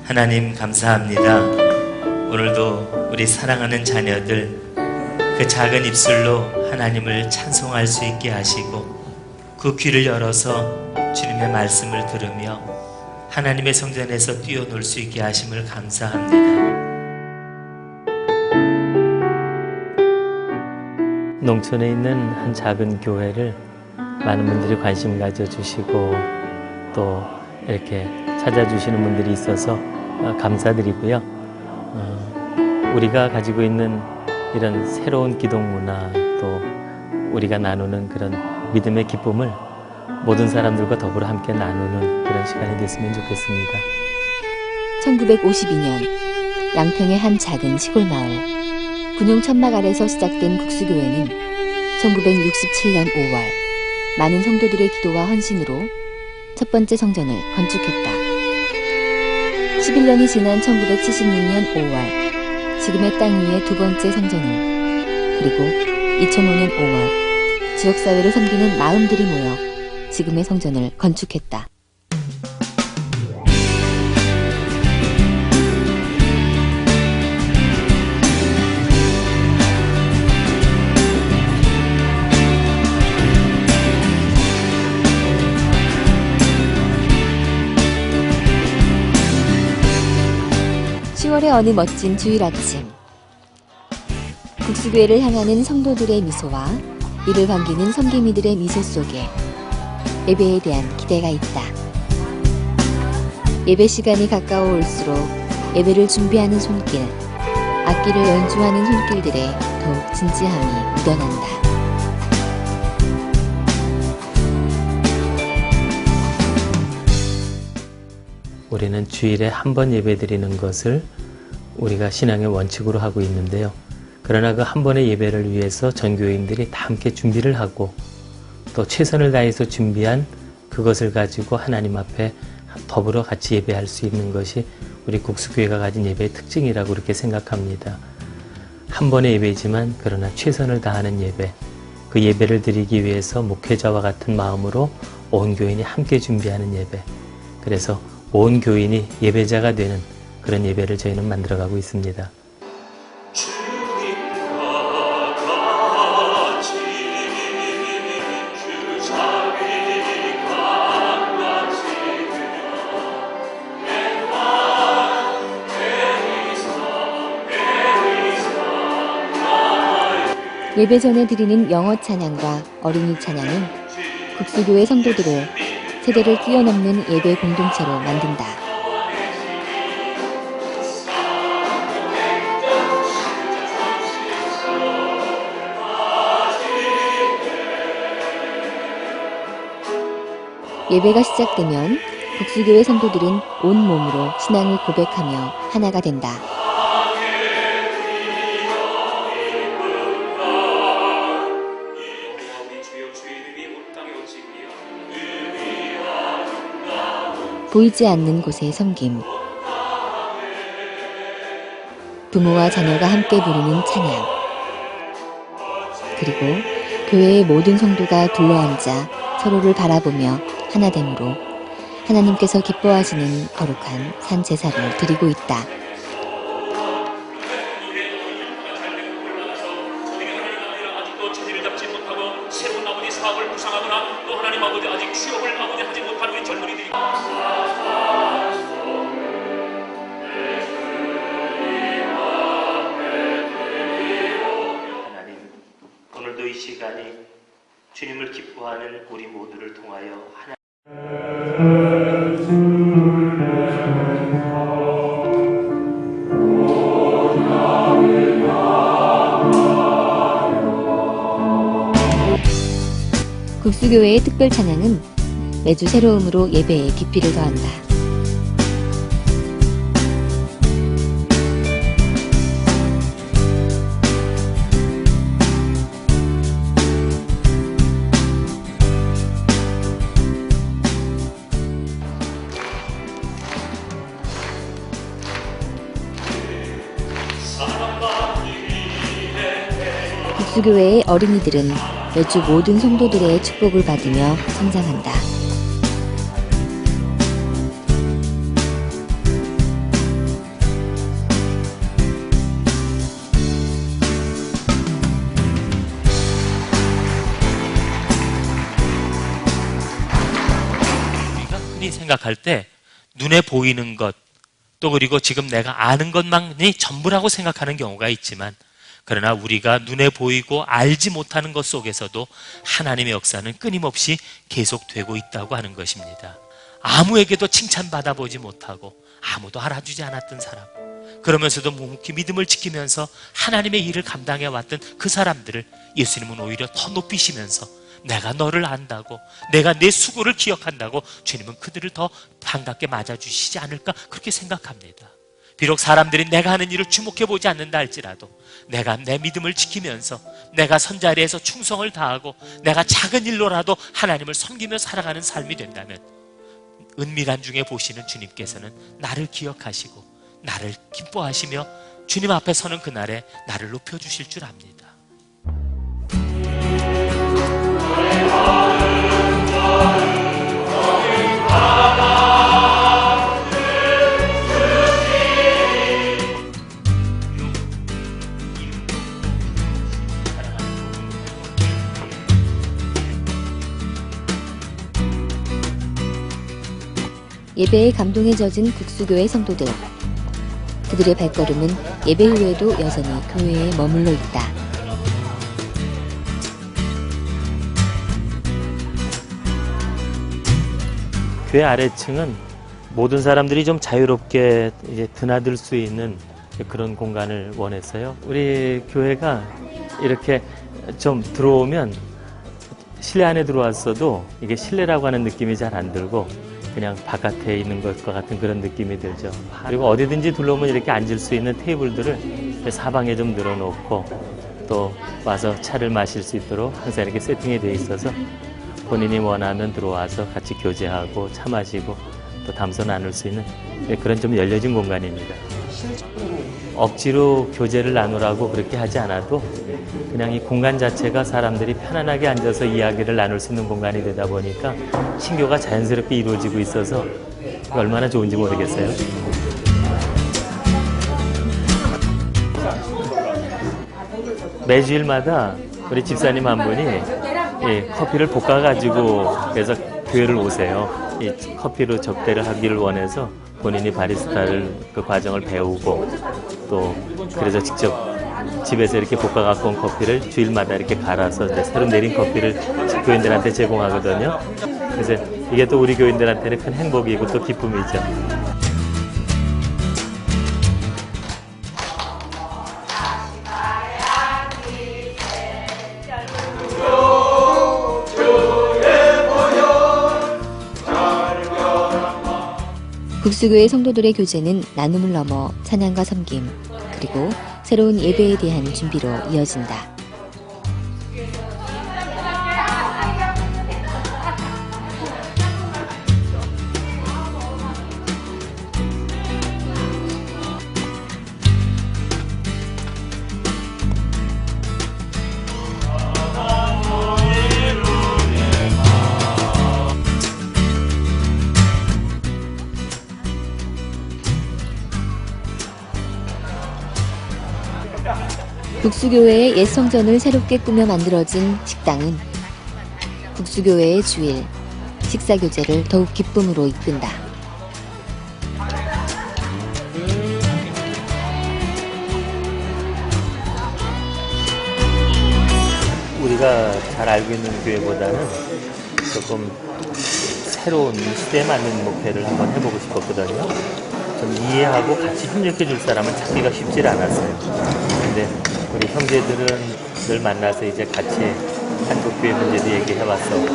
하나님 감사합니다. 오늘도 우리 사랑하는 자녀들 그 작은 입술로 하나님을 찬송할 수 있게 하시고 그 귀를 열어서 주님의 말씀을 들으며 하나님의 성전에서 뛰어놀 수 있게 하심을 감사합니다. 농촌에 있는 한 작은 교회를 많은 분들이 관심 가져주시고 또 이렇게 찾아주시는 분들이 있어서 감사드리고요. 우리가 가지고 있는 이런 새로운 기독 문화 또 우리가 나누는 그런 믿음의 기쁨을 모든 사람들과 더불어 함께 나누는 그런 시간이 됐으면 좋겠습니다. 1952년 양평의 한 작은 시골 마을 군용 천막 아래서 시작된 국수교회는 1967년 5월 많은 성도들의 기도와 헌신으로 첫 번째 성전을 건축했다. 11년이 지난 1976년 5월 지금의 땅 위에 두 번째 성전을 그리고 2005년 5월 지역사회를 섬기는 마음들이 모여 지금의 성전을 건축했다. 의 어느 멋진 주일 아침 국수교회를 향하는 성도들의 미소와 이를 반기는 섬기미들의 미소 속에 예배에 대한 기대가 있다. 예배 시간이 가까워 올수록 예배를 준비하는 손길, 악기를 연주하는 손길들에 더욱 진지함이 묻어난다. 우리는 주일에 한 번 예배드리는 것을 우리가 신앙의 원칙으로 하고 있는데요. 그러나 그 한 번의 예배를 위해서 전 교인들이 다 함께 준비를 하고 또 최선을 다해서 준비한 그것을 가지고 하나님 앞에 더불어 같이 예배할 수 있는 것이 우리 국수교회가 가진 예배의 특징이라고 그렇게 생각합니다. 한 번의 예배지만 그러나 최선을 다하는 예배, 그 예배를 드리기 위해서 목회자와 같은 마음으로 온 교인이 함께 준비하는 예배, 그래서 온 교인이 예배자가 되는 그런 예배를 저희는 만들어가고 있습니다. 예배 전에 드리는 영어 찬양과 어린이 찬양은 국수교회 성도들을 세대를 뛰어넘는 예배 공동체로 만든다. 예배가 시작되면 국수교회 성도들은 온 몸으로 신앙을 고백하며 하나가 된다. 보이지 않는 곳의 섬김, 부모와 자녀가 함께 부르는 찬양, 그리고 교회의 모든 성도가 둘러앉아 서로를 바라보며 하나됨으로 하나님께서 기뻐하시는 거룩한 산제사를 드리고 있다. 하나님, 오늘도 이 시간이 주님을 기뻐하는 우리 모두를 통하여 국수교회의 특별 찬양은 매주 새로움으로 예배에 깊이를 더한다. 국수교회의 어린이들은 매주 모든 성도들의 축복을 받으며 성장한다. 생각할 때 눈에 보이는 것, 또 그리고 지금 내가 아는 것만이 전부라고 생각하는 경우가 있지만, 그러나 우리가 눈에 보이고 알지 못하는 것 속에서도 하나님의 역사는 끊임없이 계속되고 있다고 하는 것입니다. 아무에게도 칭찬받아 보지 못하고 아무도 알아주지 않았던 사람, 그러면서도 묵묵히 믿음을 지키면서 하나님의 일을 감당해 왔던 그 사람들을 예수님은 오히려 더 높이시면서 내가 너를 안다고, 내가 내 수고를 기억한다고 주님은 그들을 더 반갑게 맞아주시지 않을까, 그렇게 생각합니다. 비록 사람들이 내가 하는 일을 주목해 보지 않는다 할지라도 내가 내 믿음을 지키면서 내가 선자리에서 충성을 다하고 내가 작은 일로라도 하나님을 섬기며 살아가는 삶이 된다면, 은밀한 중에 보시는 주님께서는 나를 기억하시고 나를 기뻐하시며 주님 앞에 서는 그날에 나를 높여주실 줄 압니다. 예배에 감동에 젖은 국수교회 성도들. 그들의 발걸음은 예배 후에도 여전히 교회에 머물러 있다. 교회 아래층은 모든 사람들이 좀 자유롭게 이제 드나들 수 있는 그런 공간을 원했어요. 우리 교회가 이렇게 좀 들어오면 실내 안에 들어왔어도 이게 실내라고 하는 느낌이 잘 안 들고 그냥 바깥에 있는 것과 같은 그런 느낌이 들죠. 그리고 어디든지 둘러오면 이렇게 앉을 수 있는 테이블들을 사방에 좀 늘어놓고 또 와서 차를 마실 수 있도록 항상 이렇게 세팅이 돼 있어서 본인이 원하면 들어와서 같이 교제하고 차 마시고 또 담소 나눌 수 있는 그런 좀 열려진 공간입니다. 억지로 교제를 나누라고 그렇게 하지 않아도 그냥 이 공간 자체가 사람들이 편안하게 앉아서 이야기를 나눌 수 있는 공간이 되다 보니까 신교가 자연스럽게 이루어지고 있어서 얼마나 좋은지 모르겠어요. 매주일마다 우리 집사님 한 분이 커피를 볶아가지고 그래서 교회를 오세요. 이 커피로 접대를 하기를 원해서 본인이 바리스타를 그 과정을 배우고 또 그래서 직접 집에서 이렇게 볶아 갖고 온 커피를 주일마다 이렇게 갈아서 이제 새로 내린 커피를 교인들한테 제공하거든요. 그래서 이게 또 우리 교인들한테는 큰 행복이고 또 기쁨이죠. 국수교회 성도들의 교제는 나눔을 넘어 찬양과 섬김, 그리고 새로운 예배에 대한 준비로 이어진다. 국수교회의 옛 성전을 새롭게 꾸며 만들어진 식당은 국수교회의 주일, 식사교제를 더욱 기쁨으로 이끈다. 우리가 잘 알고 있는 교회보다는 조금 새로운 시대에 맞는 목회를 한번 해보고 싶었거든요. 좀 이해하고 같이 협력해 줄 사람은 찾기가 쉽지 않았어요. 근데 우리 형제들은 늘 만나서 이제 같이 한국교회 문제도 얘기해 왔었고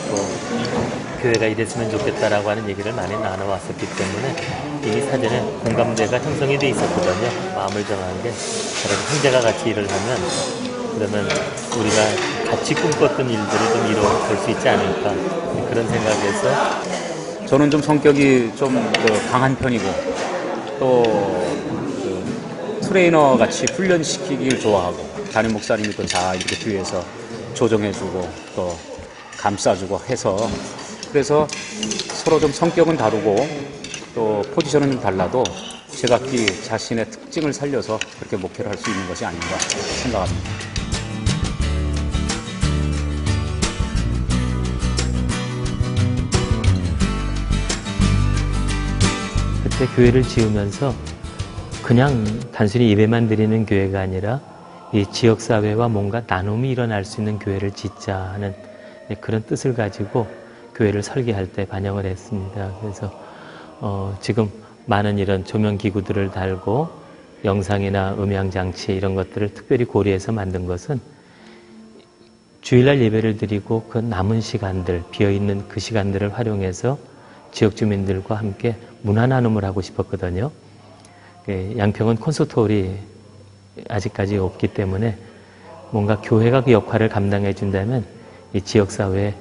또 교회가 이랬으면 좋겠다라고 하는 얘기를 많이 나눠왔었기 때문에 이미 사전에 공감대가 형성이 돼 있었거든요. 마음을 정한 게 그래서 형제가 같이 일을 하면 그러면 우리가 같이 꿈꿨던 일들을 좀 이뤄볼 수 있지 않을까 그런 생각에서 저는 좀 성격이 좀 강한 편이고 또 트레이너 같이 훈련시키길 좋아하고 담임 목사님이 또 잘 이렇게 뒤에서 조정해주고 또 감싸주고 해서 그래서 서로 좀 성격은 다르고 또 포지션은 좀 달라도 제각기 자신의 특징을 살려서 그렇게 목회를 할 수 있는 것이 아닌가 생각합니다. 때 교회를 지으면서 그냥 단순히 예배만 드리는 교회가 아니라 이 지역사회와 뭔가 나눔이 일어날 수 있는 교회를 짓자 하는 그런 뜻을 가지고 교회를 설계할 때 반영을 했습니다. 그래서 지금 많은 이런 조명기구들을 달고 영상이나 음향장치 이런 것들을 특별히 고려해서 만든 것은 주일날 예배를 드리고 그 남은 시간들, 비어있는 그 시간들을 활용해서 지역 주민들과 함께 문화 나눔을 하고 싶었거든요. 양평은 콘서트홀이 아직까지 없기 때문에 뭔가 교회가 그 역할을 감당해 준다면 이 지역사회에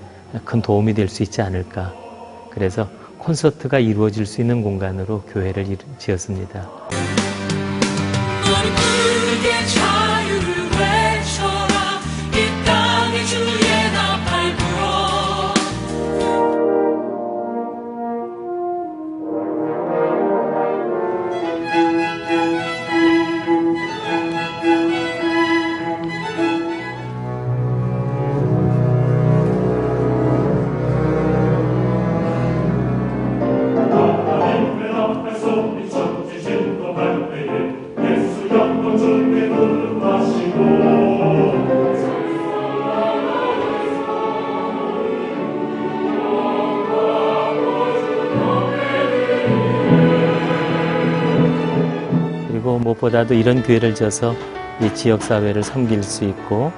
큰 도움이 될 수 있지 않을까. 그래서 콘서트가 이루어질 수 있는 공간으로 교회를 지었습니다. 그리고 무엇보다도 이런 교회를 지어서 이 지역사회를 섬길 수 있고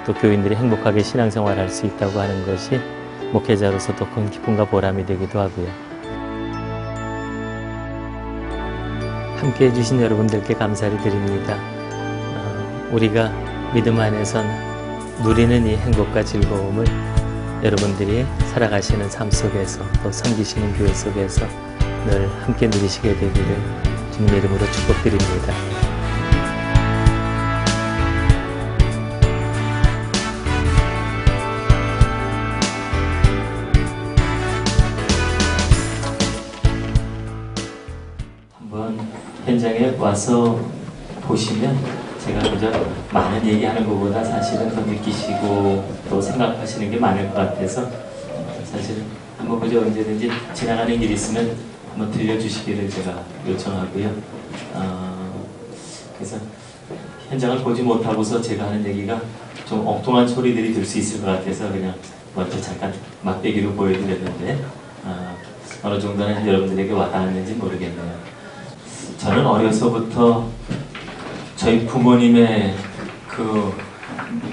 또 교인들이 행복하게 신앙생활할 수 있다고 하는 것이 목회자로서도 큰 기쁨과 보람이 되기도 하고요. 함께 해주신 여러분들께 감사를 드립니다. 우리가 믿음 안에선 누리는 이 행복과 즐거움을 여러분들이 살아가시는 삶 속에서 또 섬기시는 교회 속에서 늘 함께 누리시게 되기를 주님의 이름으로 축복드립니다. 한번 현장에 와서 보시면 제가 그저 많은 얘기하는 것보다 사실은 더 느끼시고 또 생각하시는 게 많을 것 같아서 사실은 한번 그저 언제든지 지나가는 길 있으면 한번 들려주시기를 제가 요청하고요. 그래서 현장을 보지 못하고서 제가 하는 얘기가 좀 엉뚱한 소리들이 들 수 있을 것 같아서 그냥 먼저 잠깐 맛배기로 보여드렸는데 어느 정도는 여러분들에게 와닿았는지 모르겠네요. 저는 어려서부터 저희 부모님의 그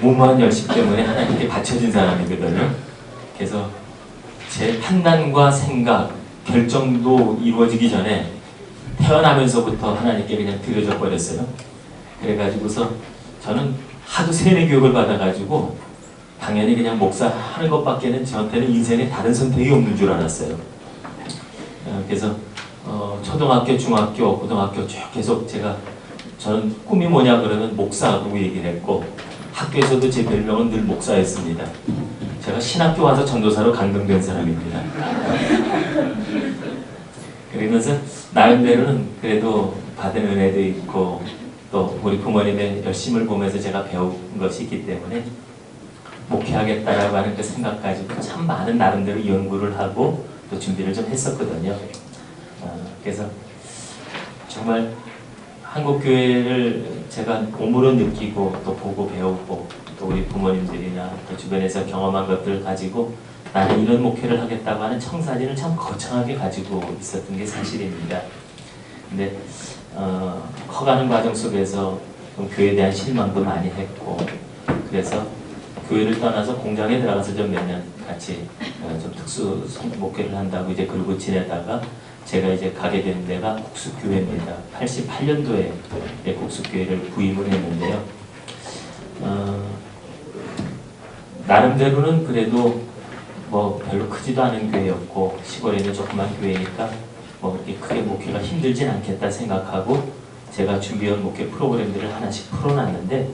무모한 열심 때문에 하나님께 바쳐진 사람이거든요. 그래서 제 판단과 생각, 결정도 이루어지기 전에 태어나면서부터 하나님께 그냥 드려져 버렸어요. 그래가지고서 저는 하도 세례 교육을 받아가지고 당연히 그냥 목사하는 것밖에는 저한테는 인생에 다른 선택이 없는 줄 알았어요. 그래서 초등학교, 중학교, 고등학교 쭉 계속 저는 꿈이 뭐냐 그러면 목사라고 얘기를 했고 학교에서도 제 별명은 늘 목사였습니다. 제가 신학교 와서 전도사로 강등된 사람입니다. 그러면서 나름대로는 그래도 받은 은혜도 있고 또 우리 부모님의 열심을 보면서 제가 배운 것이 있기 때문에 목회하겠다라고 하는 그 생각 가지고 참 많은 나름대로 연구를 하고 또 준비를 좀 했었거든요. 그래서 정말 한국교회를 제가 몸으로 느끼고 또 보고 배우고 또 우리 부모님들이나 또 주변에서 경험한 것들을 가지고 나는 이런 목회를 하겠다고 하는 청사진을 참 거창하게 가지고 있었던 게 사실입니다. 근데 커가는 과정 속에서 좀 교회에 대한 실망도 많이 했고 그래서 교회를 떠나서 공장에 들어가서 좀 몇 년 같이 좀 특수 목회를 한다고 이제 그러고 지내다가 제가 이제 가게 된 데가 국수교회입니다. 88년도에 국수교회를 부임을 했는데요. 나름대로는 그래도 뭐 별로 크지도 않은 교회였고 시골에 있는 조그만 교회니까 뭐 이렇게 크게 목회가 힘들진 않겠다 생각하고 제가 준비한 목회 프로그램들을 하나씩 풀어놨는데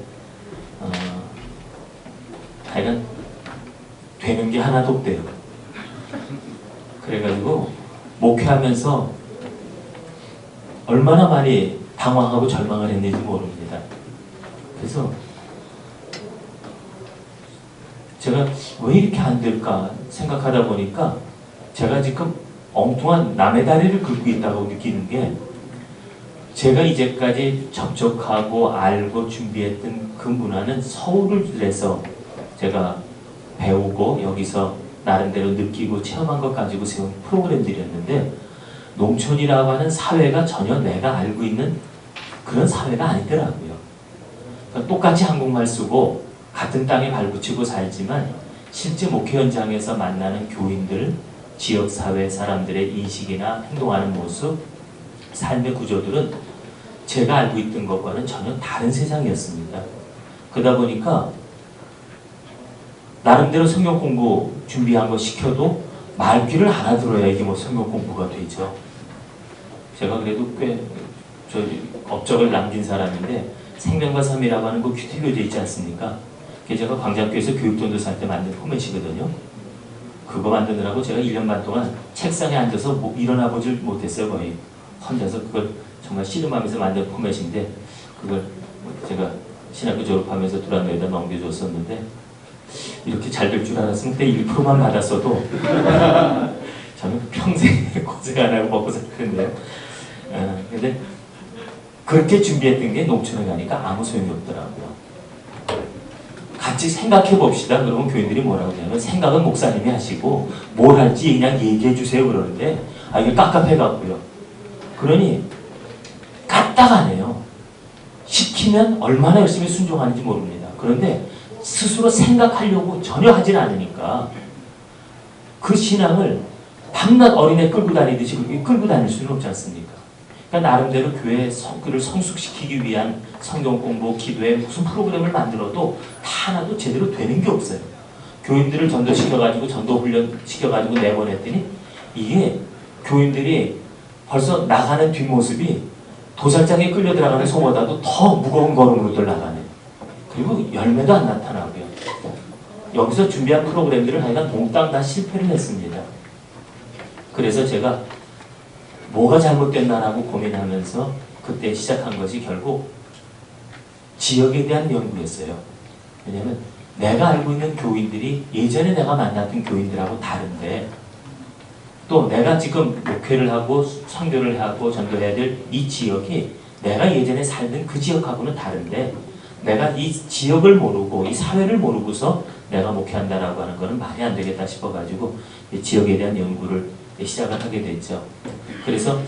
하여간 되는 게 하나도 없대요. 그래가지고 목회하면서 얼마나 많이 당황하고 절망을 했는지 모릅니다. 그래서 제가 왜 이렇게 안 될까 생각하다 보니까 제가 지금 엉뚱한 남의 다리를 긁고 있다고 느끼는 게 제가 이제까지 접촉하고 알고 준비했던 그 문화는 서울에서 제가 배우고 여기서 나름대로 느끼고 체험한 것 가지고 세운 프로그램들이었는데 농촌이라고 하는 사회가 전혀 내가 알고 있는 그런 사회가 아니더라고요. 그러니까 똑같이 한국말 쓰고 같은 땅에 발붙이고 살지만 실제 목회 현장에서 만나는 교인들, 지역사회 사람들의 인식이나 행동하는 모습, 삶의 구조들은 제가 알고 있던 것과는 전혀 다른 세상이었습니다. 그러다 보니까 나름대로 성경 공부 준비한 거 시켜도 말귀를 알아들어야 이게 뭐 성경 공부가 되죠. 제가 그래도 꽤 업적을 남긴 사람인데 생명과 삶이라고 하는 거 큐티 교재 있지 않습니까? 그게 제가 광장교에서 교육전도사 때 만든 포맷이거든요. 그거 만드느라고 제가 1년 반 동안 책상에 앉아서 일어나 보질 못했어요. 거의 혼자서 그걸 정말 씨름하면서 만든 포맷인데 그걸 제가 신학교 졸업하면서 두란노에다 넘겨줬었는데 이렇게 잘 될 줄 알았으면 그때 1%만 받았어도 저는 평생 고생 안 하고 먹고 살 텐데요. 근데 그렇게 준비했던 게 농촌에 가니까 아무 소용이 없더라고요. 같이 생각해 봅시다. 그러면 교인들이 뭐라고 하냐면 생각은 목사님이 하시고 뭘 할지 그냥 얘기해 주세요 그러는데 이게 깝깝해갖고요. 그러니 까딱하네요. 시키면 얼마나 열심히 순종하는지 모릅니다. 그런데 스스로 생각하려고 전혀 하질 않으니까 그 신앙을 밤낮 어린애 끌고 다니듯이 그렇게 끌고 다닐 수는 없지 않습니까? 그러니까 나름대로 교회의 성교를 성숙시키기 위한 성경 공부, 기도에 무슨 프로그램을 만들어도 하나도 제대로 되는 게 없어요. 교인들을 전도시켜가지고 전도훈련 시켜가지고 내보냈더니 이게 교인들이 벌써 나가는 뒷모습이 도살장에 끌려 들어가는 소보다도 더 무거운 걸음으로들 나가네요. 그리고 열매도 안 나타나고요. 여기서 준비한 프로그램들을 하여간 몽땅 다 실패를 했습니다. 그래서 제가 뭐가 잘못됐나라고 고민하면서 그때 시작한 것이 결국 지역에 대한 연구였어요. 왜냐하면 내가 알고 있는 교인들이 예전에 내가 만났던 교인들하고 다른데 또 내가 지금 목회를 하고 선교를 하고 전도해야 될 이 지역이 내가 예전에 살던 그 지역하고는 다른데 내가 이 지역을 모르고 이 사회를 모르고서 내가 목회한다라고 하는 것은 말이 안 되겠다 싶어가지고 지역에 대한 연구를 시작을 하게 됐죠. 그래서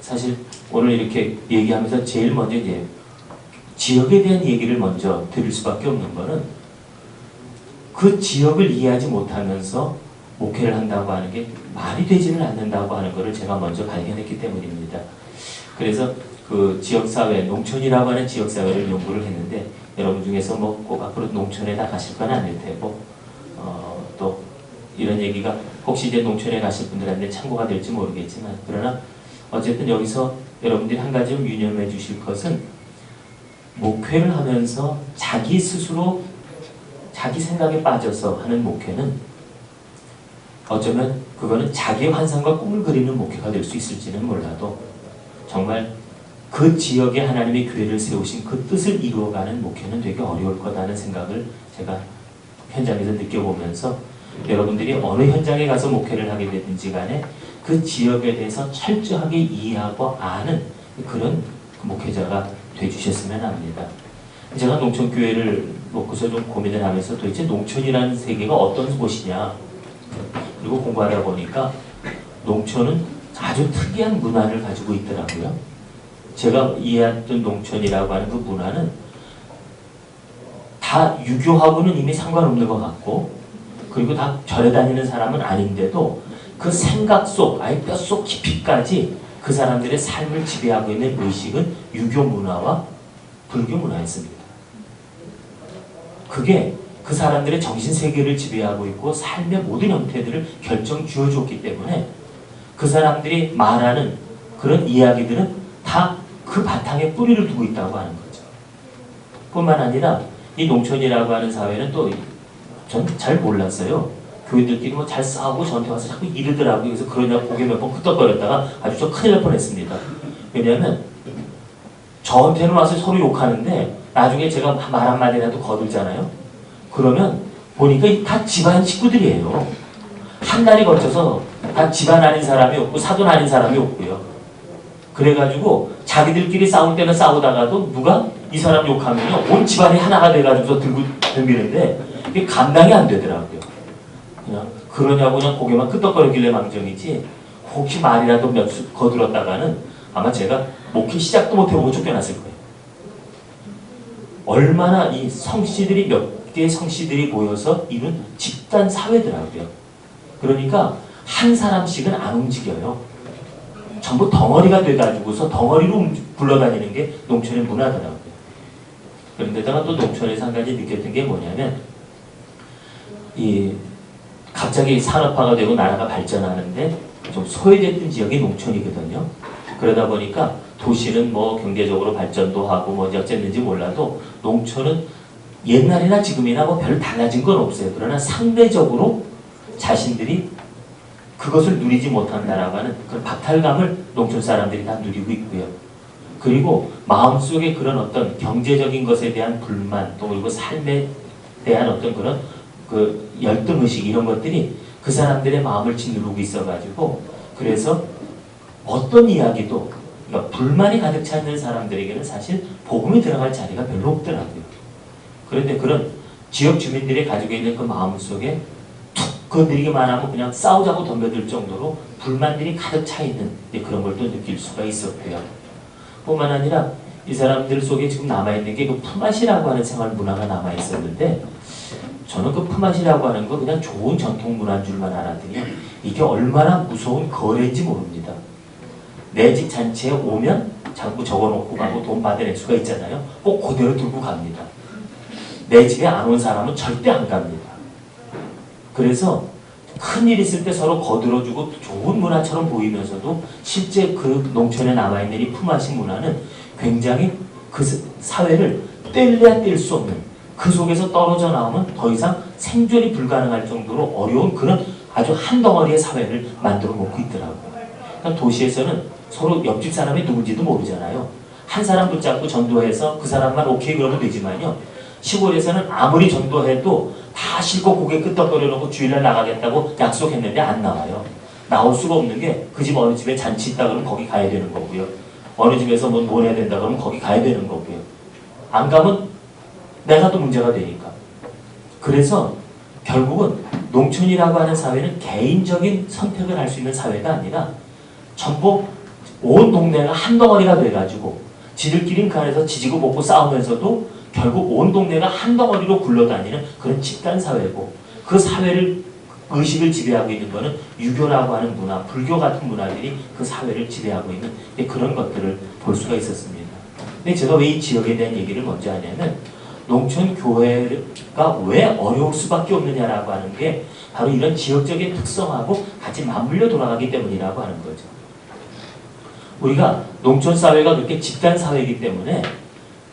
사실 오늘 이렇게 얘기하면서 제일 먼저 이제 지역에 대한 얘기를 먼저 드릴 수밖에 없는 거는 그 지역을 이해하지 못하면서 목회를 한다고 하는 게 말이 되지는 않는다고 하는 것을 제가 먼저 발견했기 때문입니다. 그래서 그 지역사회, 농촌이라고 하는 지역사회를 연구를 했는데 여러분 중에서 뭐 꼭 앞으로 농촌에 다 가실 건 아닐 테고 또 이런 얘기가 혹시 이제 농촌에 가실 분들한테 참고가 될지 모르겠지만 그러나 어쨌든 여기서 여러분들이 한 가지 좀 유념해 주실 것은 목회를 하면서 자기 스스로 자기 생각에 빠져서 하는 목회는 어쩌면 그거는 자기의 환상과 꿈을 그리는 목회가 될 수 있을지는 몰라도 정말 그 지역에 하나님의 교회를 세우신 그 뜻을 이루어가는 목회는 되게 어려울 거다는 생각을 제가 현장에서 느껴보면서 여러분들이 어느 현장에 가서 목회를 하게 되든지 간에 그 지역에 대해서 철저하게 이해하고 아는 그런 목회자가 되주셨으면 합니다. 제가 농촌교회를 놓고서 좀 고민을 하면서 도대체 농촌이라는 세계가 어떤 곳이냐 그리고 공부하다 보니까 농촌은 아주 특이한 문화를 가지고 있더라고요. 제가 이해했던 농촌이라고 하는 그 문화는 다 유교하고는 이미 상관없는 것 같고 그리고 다 절에 다니는 사람은 아닌데도 그 생각 속, 아예 뼛속 깊이까지 그 사람들의 삶을 지배하고 있는 의식은 유교 문화와 불교 문화였습니다. 그게 그 사람들의 정신세계를 지배하고 있고 삶의 모든 형태들을 결정 지어줬기 때문에 그 사람들이 말하는 그런 이야기들은 다 그 바탕에 뿌리를 두고 있다고 하는 거죠. 뿐만 아니라 이 농촌이라고 하는 사회는 또 전 잘 몰랐어요. 교인들끼리 뭐 잘 싸우고 저한테 와서 자꾸 이러더라고요. 그래서 그러냐고 고개 몇 번 끄덕거렸다가 아주 저 큰일 날 뻔했습니다. 왜냐하면 저한테는 와서 서로 욕하는데 나중에 제가 말 한마디라도 거들잖아요. 그러면 보니까 다 집안 식구들이에요. 한 달이 걸쳐서 다 집안 아닌 사람이 없고 사돈 아닌 사람이 없고요. 그래가지고 자기들끼리 싸울 때는 싸우다가도 누가 이 사람 욕하면요 온 집안이 하나가 돼가지고 들고 덤비는데 이게 감당이 안 되더라고요. 그냥 그러냐고 그냥 고개만 끄덕거리길래 망정이지 혹시 말이라도 몇 수 거들었다가는 아마 제가 목회 시작도 못 해보고 쫓겨났을 거예요. 얼마나 이 성씨들이 몇 개의 성씨들이 모여서 이룬 집단 사회더라고요. 그러니까 한 사람씩은 안 움직여요. 전부 덩어리가 돼가지고서 덩어리로 굴러다니는 게 농촌의 문화더라고요. 그런데다가 또 농촌에서 한 가지 느꼈던 게 뭐냐면 이 갑자기 산업화가 되고 나라가 발전하는데 좀 소외됐던 지역이 농촌이거든요. 그러다 보니까 도시는 뭐 경제적으로 발전도 하고 뭐 어쨌는지 몰라도 농촌은 옛날이나 지금이나 뭐 별 달라진 건 없어요. 그러나 상대적으로 자신들이 그것을 누리지 못한다라고 하는 그런 박탈감을 농촌 사람들이 다 누리고 있고요. 그리고 마음속에 그런 어떤 경제적인 것에 대한 불만 또 그리고 삶에 대한 어떤 그런 그 열등의식 이런 것들이 그 사람들의 마음을 짓누르고 있어가지고 그래서 어떤 이야기도 그러니까 불만이 가득 차 있는 사람들에게는 사실 복음이 들어갈 자리가 별로 없더라고요. 그런데 그런 지역 주민들이 가지고 있는 그 마음속에 툭 건드리기만 하면 그냥 싸우자고 덤벼들 정도로 불만들이 가득 차 있는 그런 걸 또 느낄 수가 있었고요. 뿐만 아니라 이 사람들 속에 지금 남아있는 게 그 품앗이라고 하는 생활 문화가 남아있었는데 저는 그 품앗이라고 하는 거 그냥 좋은 전통 문화인 줄만 알았더니 이게 얼마나 무서운 거래인지 모릅니다. 내 집 잔치에 오면 자꾸 적어놓고 가고 돈 받을 액수가 있잖아요. 꼭 그대로 들고 갑니다. 내 집에 안 온 사람은 절대 안 갑니다. 그래서 큰일 있을 때 서로 거들어주고 좋은 문화처럼 보이면서도 실제 그 농촌에 남아있는 이 품앗이 문화는 굉장히 그 사회를 뗄래야 뗄 수 없는 그 속에서 떨어져 나오면 더 이상 생존이 불가능할 정도로 어려운 그런 아주 한 덩어리의 사회를 만들어 놓고 있더라고요. 그러니까 도시에서는 서로 옆집 사람이 누군지도 모르잖아요. 한 사람 붙잡고 전도해서 그 사람만 오케이 그러면 되지만요. 시골에서는 아무리 전도해도 다 실컷 고개 끄덕거려 놓고 주일날 나가겠다고 약속했는데 안 나와요. 나올 수가 없는 게 그 집 어느 집에 잔치 있다 그러면 거기 가야 되는 거고요. 어느 집에서 뭐 해야 된다 그러면 거기 가야 되는 거고요. 안 가면 내가 또 문제가 되니까. 그래서 결국은 농촌이라고 하는 사회는 개인적인 선택을 할 수 있는 사회가 아니라 전부 온 동네가 한 덩어리가 돼가지고 지들끼리 그 안에서 지지고 볶고 싸우면서도 결국 온 동네가 한 덩어리로 굴러다니는 그런 집단 사회고 그 사회를 의식을 지배하고 있는 것은 유교라고 하는 문화, 불교 같은 문화들이 그 사회를 지배하고 있는 그런 것들을 볼 수가 있었습니다. 근데 제가 왜 이 지역에 대한 얘기를 먼저 하냐면 농촌 교회가 왜 어려울 수밖에 없느냐라고 하는 게 바로 이런 지역적인 특성하고 같이 맞물려 돌아가기 때문이라고 하는 거죠. 우리가 농촌 사회가 그렇게 집단 사회이기 때문에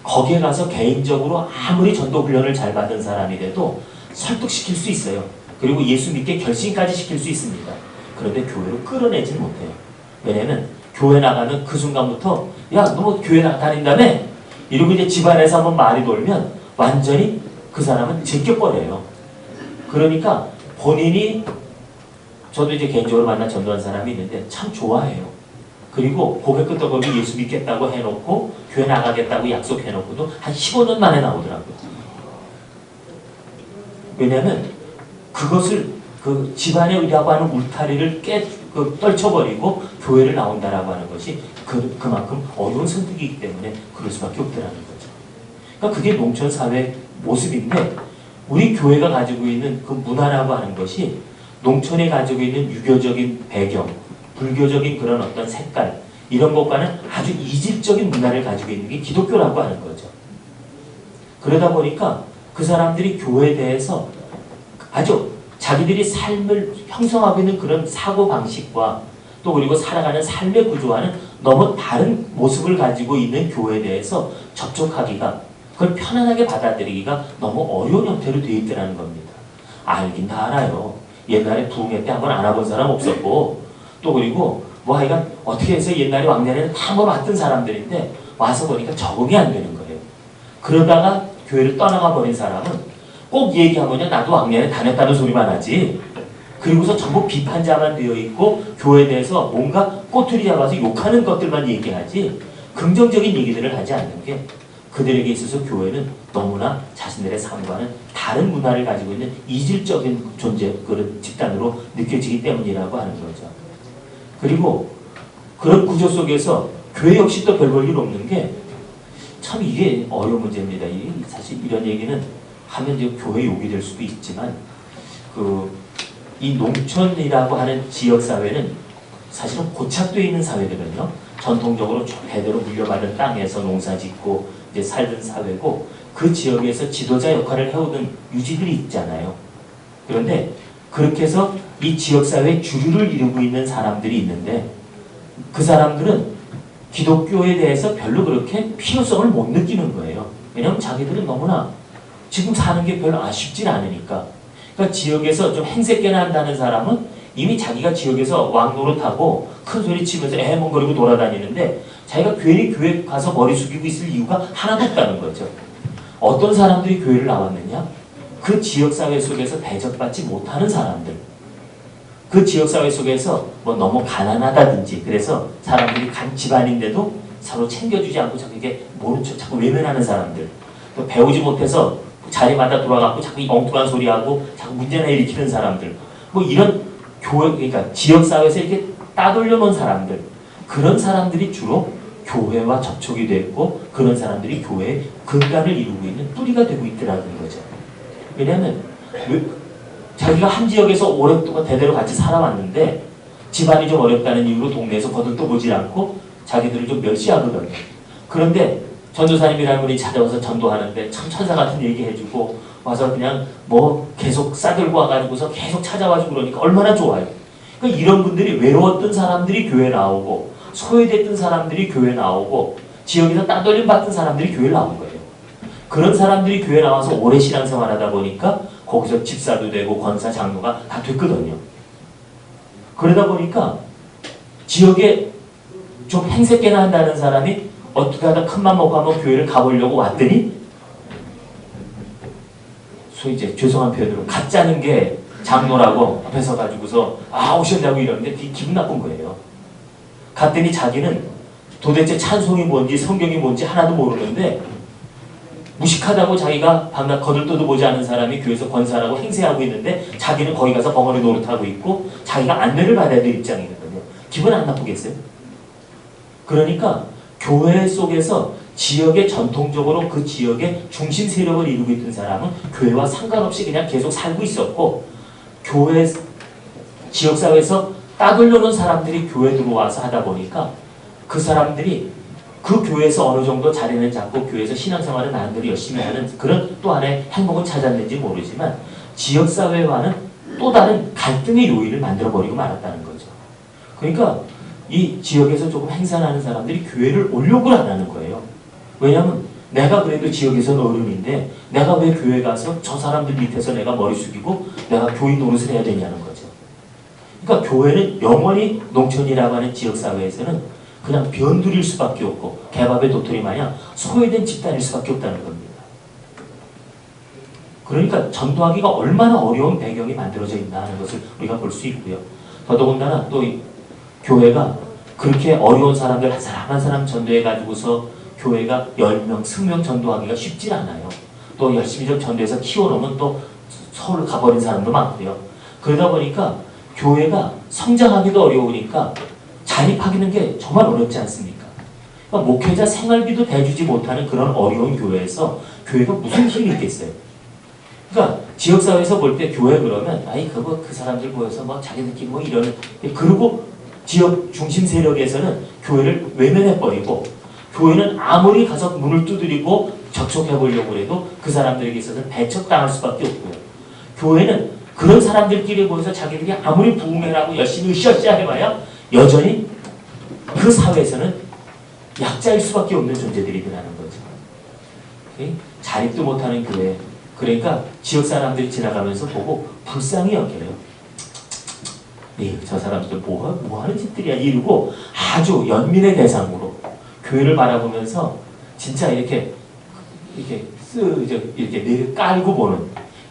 거기에 가서 개인적으로 아무리 전도 훈련을 잘 받은 사람이라도 설득시킬 수 있어요. 그리고 예수 믿게 결심까지 시킬 수 있습니다. 그런데 교회로 끌어내지 못해요. 왜냐면 교회 나가면 그 순간부터 야, 너 뭐 교회 다닌다며? 이러고 이제 집안에서 한번 말이 돌면 완전히 그 사람은 제껴버려요. 그러니까 본인이 저도 이제 개인적으로 만난 전도한 사람이 있는데 참 좋아해요. 그리고 고개 끄덕거리고 예수 믿겠다고 해놓고 교회 나가겠다고 약속해놓고도 한 15년 만에 나오더라고요. 왜냐하면 그것을 그 집안이라고 하는 울타리를 떨쳐버리고 교회를 나온다라고 하는 것이 그만큼 어려운 선택이기 때문에 그럴 수밖에 없더라는 거죠. 그러니까 그게 농촌 사회 모습인데 우리 교회가 가지고 있는 그 문화라고 하는 것이 농촌에 가지고 있는 유교적인 배경, 불교적인 그런 어떤 색깔 이런 것과는 아주 이질적인 문화를 가지고 있는 게 기독교라고 하는 거죠. 그러다 보니까 그 사람들이 교회에 대해서 아주 자기들이 삶을 형성하고 있는 그런 사고방식과 또 그리고 살아가는 삶의 구조와는 너무 다른 모습을 가지고 있는 교회에 대해서 접촉하기가 그걸 편안하게 받아들이기가 너무 어려운 형태로 되어 있더라는 겁니다. 알긴 다 알아요. 옛날에 부흥회 때 한번 알아본 사람 없었고 또 그리고 뭐 하여간 어떻게 해서 옛날에 왕년에는 다 한번 왔던 사람들인데 와서 보니까 적응이 안 되는 거예요. 그러다가 교회를 떠나가 버린 사람은 꼭 얘기하면요 나도 왕년에 다녔다는 소리만 하지 그리고서 전부 비판자만 되어 있고 교회에 대해서 뭔가 꼬투리 잡아서 욕하는 것들만 얘기하지 긍정적인 얘기들을 하지 않는 게 그들에게 있어서 교회는 너무나 자신들의 삶과는 다른 문화를 가지고 있는 이질적인 존재, 그런 집단으로 느껴지기 때문이라고 하는 거죠. 그리고 그런 구조 속에서 교회 역시 또 별 볼 일 없는 게 참 이게 어려운 문제입니다. 사실 이런 얘기는 하면 이제 교회 욕이 될 수도 있지만 이 농촌이라고 하는 지역 사회는 사실은 고착되어 있는 사회거든요. 전통적으로 대대로 물려받은 땅에서 농사짓고 이제 살던 사회고 그 지역에서 지도자 역할을 해오던 유지들이 있잖아요. 그런데 그렇게 해서 이 지역 사회의 주류를 이루고 있는 사람들이 있는데 그 사람들은 기독교에 대해서 별로 그렇게 필요성을 못 느끼는 거예요. 왜냐하면 자기들은 너무나 지금 사는 게 별로 아쉽진 않으니까. 그러니까 지역에서 좀 행색계나 한다는 사람은 이미 자기가 지역에서 왕노릇하고 큰 소리 치면서 애먹거리고 돌아다니는데 자기가 괜히 교회 가서 머리 숙이고 있을 이유가 하나도 없다는 거죠. 어떤 사람들이 교회를 나왔느냐? 그 지역사회 속에서 대접받지 못하는 사람들. 그 지역사회 속에서 뭐 너무 가난하다든지 그래서 사람들이 간 집안인데도 서로 챙겨주지 않고 자기에게 모른 척 자꾸 외면하는 사람들. 또 배우지 못해서 자리마다 돌아가고 자꾸 엉뚱한 소리하고 자꾸 문제나 일으키는 사람들. 뭐 이런 그러니까 지역사회에서 이렇게 따돌려 놓은 사람들. 그런 사람들이 주로 교회와 접촉이 됐고 그런 사람들이 교회의 근간을 이루고 있는 뿌리가 되고 있더라는 거죠. 왜냐하면 자기가 한 지역에서 오랫동안 대대로 같이 살아왔는데 집안이 좀 어렵다는 이유로 동네에서 거들떠보지 않고 자기들을 좀 멸시하거든요. 그런데 전도사님이라는 분이 찾아와서 전도하는데 참 천사 같은 얘기 해주고 와서 그냥 뭐 계속 싸들고 와가지고서 계속 찾아와주고 그러니까 얼마나 좋아요. 그러니까 이런 분들이 외로웠던 사람들이 교회 나오고 소외됐던 사람들이 교회 나오고 지역에서 따돌림 받던 사람들이 교회 나온 거예요. 그런 사람들이 교회 나와서 오래 신앙생활 하다 보니까 거기서 집사도 되고 권사 장로가 다 됐거든요. 그러다 보니까 지역에 좀 행색계나 한다는 사람이 어떻게 하다 큰맘 먹고 한번 교회를 가보려고 왔더니 소위 이제 죄송한 표현으로 가짜는 게 장로라고 앞에 서가지고서 오셨냐고 이러는데 기분 나쁜 거예요. 갔더니 자기는 도대체 찬송이 뭔지 성경이 뭔지 하나도 모르는데 무식하다고 자기가 밤낮 거들떠도 보지 않은 사람이 교회에서 권사라고 행세하고 있는데 자기는 거기 가서 벙어리 노릇하고 있고 자기가 안내를 받아야 될 입장이거든요. 기분 안 나쁘겠어요? 그러니까 교회 속에서 지역의 전통적으로 그 지역의 중심 세력을 이루고 있던 사람은 교회와 상관없이 그냥 계속 살고 있었고 교회 지역사회에서 따돌려 놓은 사람들이 교회에 들어와서 하다 보니까 그 사람들이 그 교회에서 어느 정도 자리는 잡고 교회에서 신앙생활을 나름대로 열심히 하는 그런 또 하나의 행복을 찾았는지 모르지만 지역사회와는 또 다른 갈등의 요인을 만들어버리고 말았다는 거죠. 그러니까 이 지역에서 조금 행사하는 사람들이 교회를 오려고 안 하는 거예요. 왜냐하면 내가 그래도 지역에서는 어른인데 내가 왜 교회 가서 저 사람들 밑에서 내가 머리 숙이고 내가 교인 노릇을 해야 되냐는 거죠. 그러니까 교회는 영원히 농촌이라고 하는 지역사회에서는 그냥 변두릴 수밖에 없고 개밥의 도토리 마냥 소외된 집단일 수밖에 없다는 겁니다. 그러니까 전도하기가 얼마나 어려운 배경이 만들어져 있나 하는 것을 우리가 볼 수 있고요. 더더군다나 또 교회가 그렇게 어려운 사람들 한 사람 한 사람 전도해가지고서 교회가 10명, 20명 전도하기가 쉽지 않아요. 또 열심히 좀 전도해서 키워놓으면 또 서울 가버린 사람도 많고요. 그러다 보니까 교회가 성장하기도 어려우니까 자립하기는 게 정말 어렵지 않습니까? 그러니까 목회자 생활비도 대주지 못하는 그런 어려운 교회에서 교회가 무슨 힘이 있겠어요? 그러니까 지역사회에서 볼 때 교회 그러면 그 사람들 모여서 뭐 자기들끼리 뭐 이러는 그리고 지역 중심 세력에서는 교회를 외면해버리고 교회는 아무리 가서 문을 두드리고 접촉해보려고 해도 그 사람들에게 있어서는 배척당할 수밖에 없고요. 교회는 그런 사람들끼리 모여서 자기들이 아무리 부흥회라고 열심히 으쌰으쌰 해봐야 여전히 그 사회에서는 약자일 수밖에 없는 존재들이라는 거죠. 자립도 못하는 교회. 그러니까 지역 사람들이 지나가면서 보고 불쌍히 여겨요. 저 사람들 뭐 하는 짓들이야 이러고 아주 연민의 대상으로 교회를 바라보면서 진짜 이렇게 내려 깔고 보는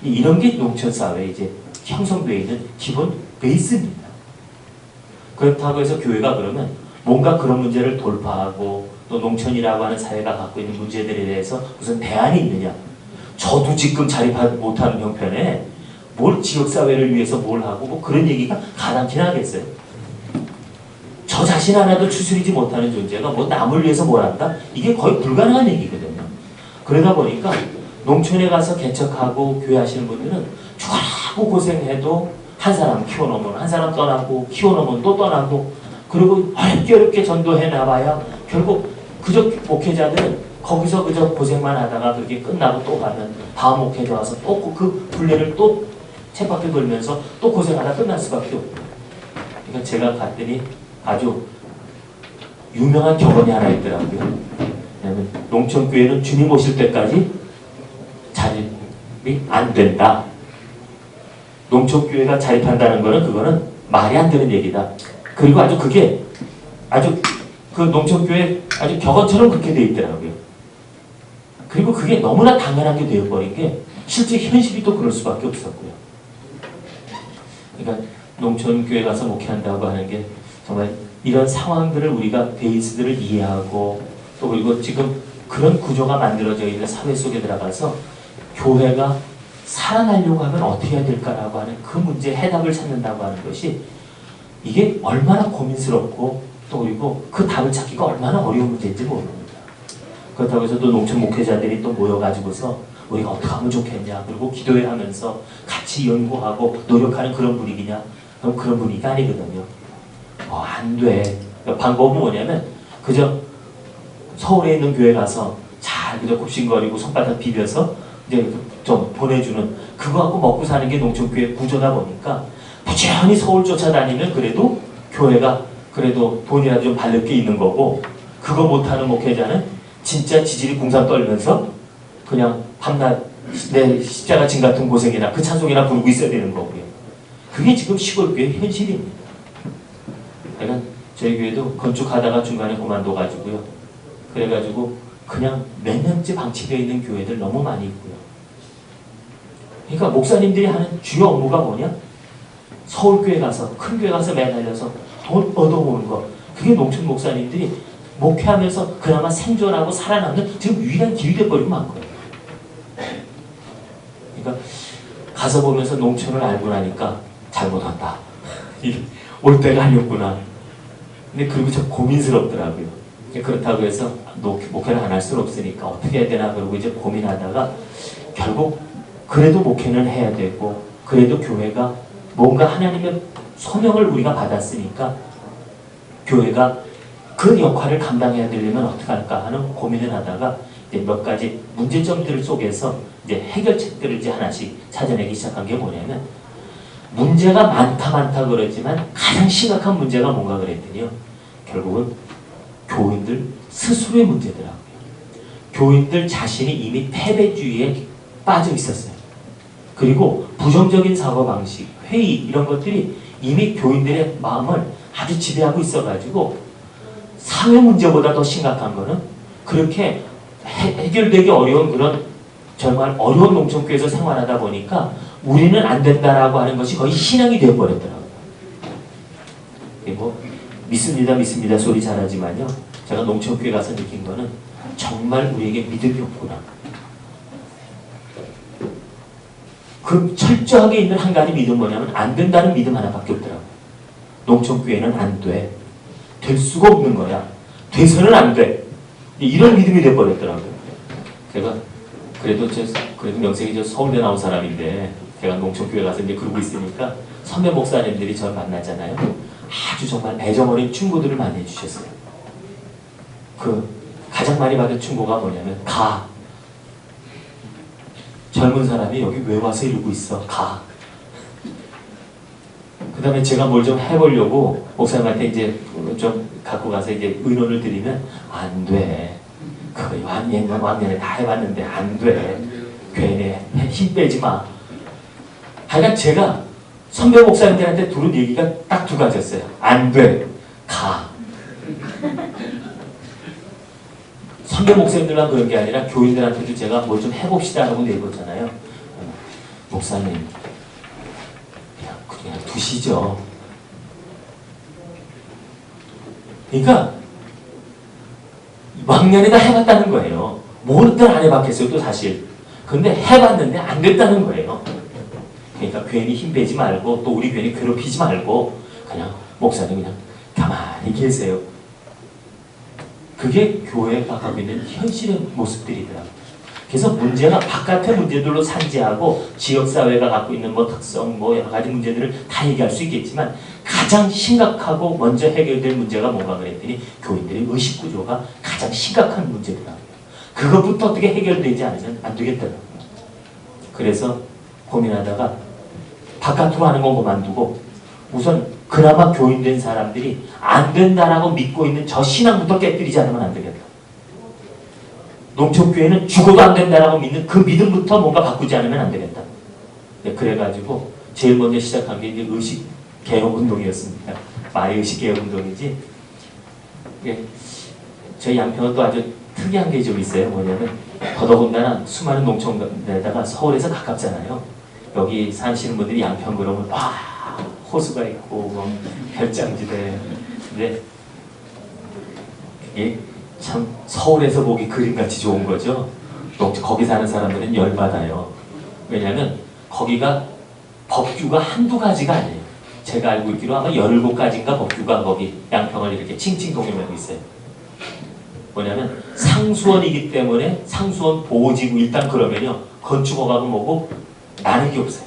이런 게 농촌 사회에 이제 형성되어 있는 기본 베이스입니다. 그렇다고 해서 교회가 그러면 뭔가 그런 문제를 돌파하고 또 농촌이라고 하는 사회가 갖고 있는 문제들에 대해서 무슨 대안이 있느냐. 저도 지금 자립하지 못하는 형편에 뭘 지역사회를 위해서 뭘 하고 뭐 그런 얘기가 가당키 나겠어요. 저 자신 하나도 추스리지 못하는 존재가 뭐 남을 위해서 뭘 한다? 이게 거의 불가능한 얘기거든요. 그러다 보니까 농촌에 가서 개척하고 교회하시는 분들은 죽어라고 고생해도 한 사람 키워놓으면 한 사람 떠나고 키워놓으면 또 떠나고 그리고 어렵게 전도해 나봐야 결국 그저 목회자들은 거기서 그저 고생만 하다가 그렇게 끝나고 또 가면 다음 목회자 와서 또 그 분례를 또 쳇바퀴 돌면서 또 고생하다 끝날 수밖에 없고. 그러니까 제가 갔더니 아주 유명한 격언이 하나 있더라고요. 왜냐하면 농촌교회는 주님 오실 때까지 자립이 안 된다. 농촌교회가 자립한다는 거는 그거는 말이 안 되는 얘기다. 그리고 아주 그게 아주 그 농촌교회 아주 격언처럼 그렇게 돼 있더라고요. 그리고 그게 너무나 당연한 게 되어버린 게 실제 현실이 또 그럴 수밖에 없었고요. 그러니까 농촌교회 가서 목회한다고 하는 게 정말 이런 상황들을 우리가 베이스들을 이해하고 또 그리고 지금 그런 구조가 만들어져 있는 사회 속에 들어가서 교회가 살아나려고 하면 어떻게 해야 될까라고 하는 그 문제에 해답을 찾는다고 하는 것이 이게 얼마나 고민스럽고 또 그리고 그 답을 찾기가 얼마나 어려운 문제인지 모릅니다. 그렇다고 해서 또 농촌 목회자들이 또 모여가지고서 우리가 어떻게 하면 좋겠냐 그리고 기도회 하면서 같이 연구하고 노력하는 그런 분위기냐 그럼 그런 분위기가 아니거든요. 안 돼. 방법은 뭐냐면 그저 서울에 있는 교회 가서 잘 그저 굽신거리고 손바닥 비벼서 이제 좀 보내주는 그거 갖고 먹고 사는 게 농촌교회 구조다 보니까 부지런히 서울 쫓아다니면 그래도 교회가 그래도 돈이라도 좀 발릴 게 있는 거고 그거 못하는 목회자는 진짜 지질이 궁상 떨면서 그냥 밤낮 내 십자가 진 같은 고생이나 그 찬송이나 부르고 있어야 되는 거고요. 그게 지금 시골교회 현실입니다. 그러니까 저희 교회도 건축하다가 중간에 그만둬가지고요. 그래가지고 그냥 몇 년째 방치되어 있는 교회들 너무 많이 있고요. 그러니까 목사님들이 하는 주요 업무가 뭐냐? 서울교회 가서 큰 교회 가서 매달려서 돈 얻어오는 거. 그게 농촌 목사님들이 목회하면서 그나마 생존하고 살아남는 지금 유일한 길이 돼버리고 만 거예요. 그러니까 가서 보면서 농촌을 알고 나니까 잘못한다. 올 때가 아니었구나. 근데 그리고 참 고민스럽더라고요. 그렇다고 해서 목회를 안 할 수는 없으니까 어떻게 해야 되나 그러고 이제 고민하다가 결국 그래도 목회는 해야 되고 그래도 교회가 뭔가 하나님의 소명을 우리가 받았으니까 교회가 그 역할을 감당해야 되려면 어떻게 할까 하는 고민을 하다가 이제 몇 가지 문제점들 속에서 이제 해결책들을 이제 하나씩 찾아내기 시작한 게 뭐냐면 문제가 많다 그러지만 가장 심각한 문제가 뭔가 그랬더니요. 결국은 교인들 스스로의 문제더라고요. 교인들 자신이 이미 패배주의에 빠져 있었어요. 그리고 부정적인 사고방식, 회의 이런 것들이 이미 교인들의 마음을 아주 지배하고 있어가지고 사회 문제보다 더 심각한 거는 그렇게 해결되기 어려운 그런 정말 어려운 농촌교회에서 생활하다 보니까 우리는 안 된다라고 하는 것이 거의 신앙이 되어버렸더라고요. 그리고 믿습니다 소리 잘하지만요. 제가 농촌교회 가서 느낀 거는 정말 우리에게 믿음이 없구나. 그 철저하게 있는 한 가지 믿음 뭐냐면 안 된다는 믿음 하나밖에 없더라고요. 농촌교회는 안 돼. 될 수가 없는 거야. 돼서는 안 돼. 이런 믿음이 돼버렸더라고요. 제가 그래도 명색이 저 서울대 나온 사람인데 제가 농촌교회 가서 이제 그러고 있으니까 선배 목사님들이 저를 만나잖아요. 아주 정말 애정 어린 충고들을 많이 해주셨어요. 그 가장 많이 받은 충고가 뭐냐면 가. 젊은 사람이 여기 왜 와서 이러고 있어? 가. 그 다음에 제가 뭘 좀 해보려고 목사님한테 이제 좀 갖고 가서 이제 의논을 드리면 안 돼. 그거 왕년에 다 해봤는데 안 돼. 괜히 힘 빼지 마. 하여간 제가 선배 목사님들한테 들은 얘기가 딱 두 가지였어요. 안 돼. 가. 선배 목사님들만 그런 게 아니라 교인들한테도 제가 뭘 좀 해봅시다 하고 내거잖아요. 목사님 그냥 부시죠. 그러니까 왕년에다 해봤다는 거예요. 뭐든 안 해봤겠어요, 또 사실. 근데 해봤는데 안 됐다는 거예요. 그러니까 괜히 힘 빼지 말고 또 우리 괜히 괴롭히지 말고 그냥 목사님 그냥 가만히 계세요. 그게 교회가 갖고 있는 현실의 모습들이더라고요. 그래서 문제가 바깥의 문제들로 산재하고 지역사회가 갖고 있는 뭐 특성, 뭐 여러 가지 문제들을 다 얘기할 수 있겠지만 가장 심각하고 먼저 해결될 문제가 뭔가 그랬더니 교인들의 의식구조가 가장 심각한 문제더라고요. 그것부터 어떻게 해결되지 않으면 안 되겠더라고요. 그래서 고민하다가 바깥으로 하는 건 그만두고 우선 그나마 교인된 사람들이 안 된다라고 믿고 있는 저 신앙부터 깨뜨리지 않으면 안 되겠다. 농촌교회는 죽어도 안 된다라고 믿는 그 믿음부터 뭔가 바꾸지 않으면 안 되겠다. 네, 그래가지고 제일 먼저 시작한 게 이제 의식개혁운동이었습니다. 말이 의식개혁운동이지. 예, 저희 양평은 또 아주 특이한 게 좀 있어요. 뭐냐면 더더군다나 수많은 농촌에다가 서울에서 가깝잖아요. 여기 사시는 분들이 양평 그러면 와 호수가 있고 뭐 별장지대. 근데 이게 참 서울에서 보기 그림같이 좋은 거죠. 거기 사는 사람들은 열받아요. 왜냐하면 거기가 법규가 한두 가지가 아니에요. 제가 알고 있기로 아마 17가지인가 법규가 거기 양평을 이렇게 칭칭 동여매고 있어요. 뭐냐면 상수원이기 때문에 상수원 보호지구 일단 그러면요 건축허가고 뭐고 나는 게 없어요.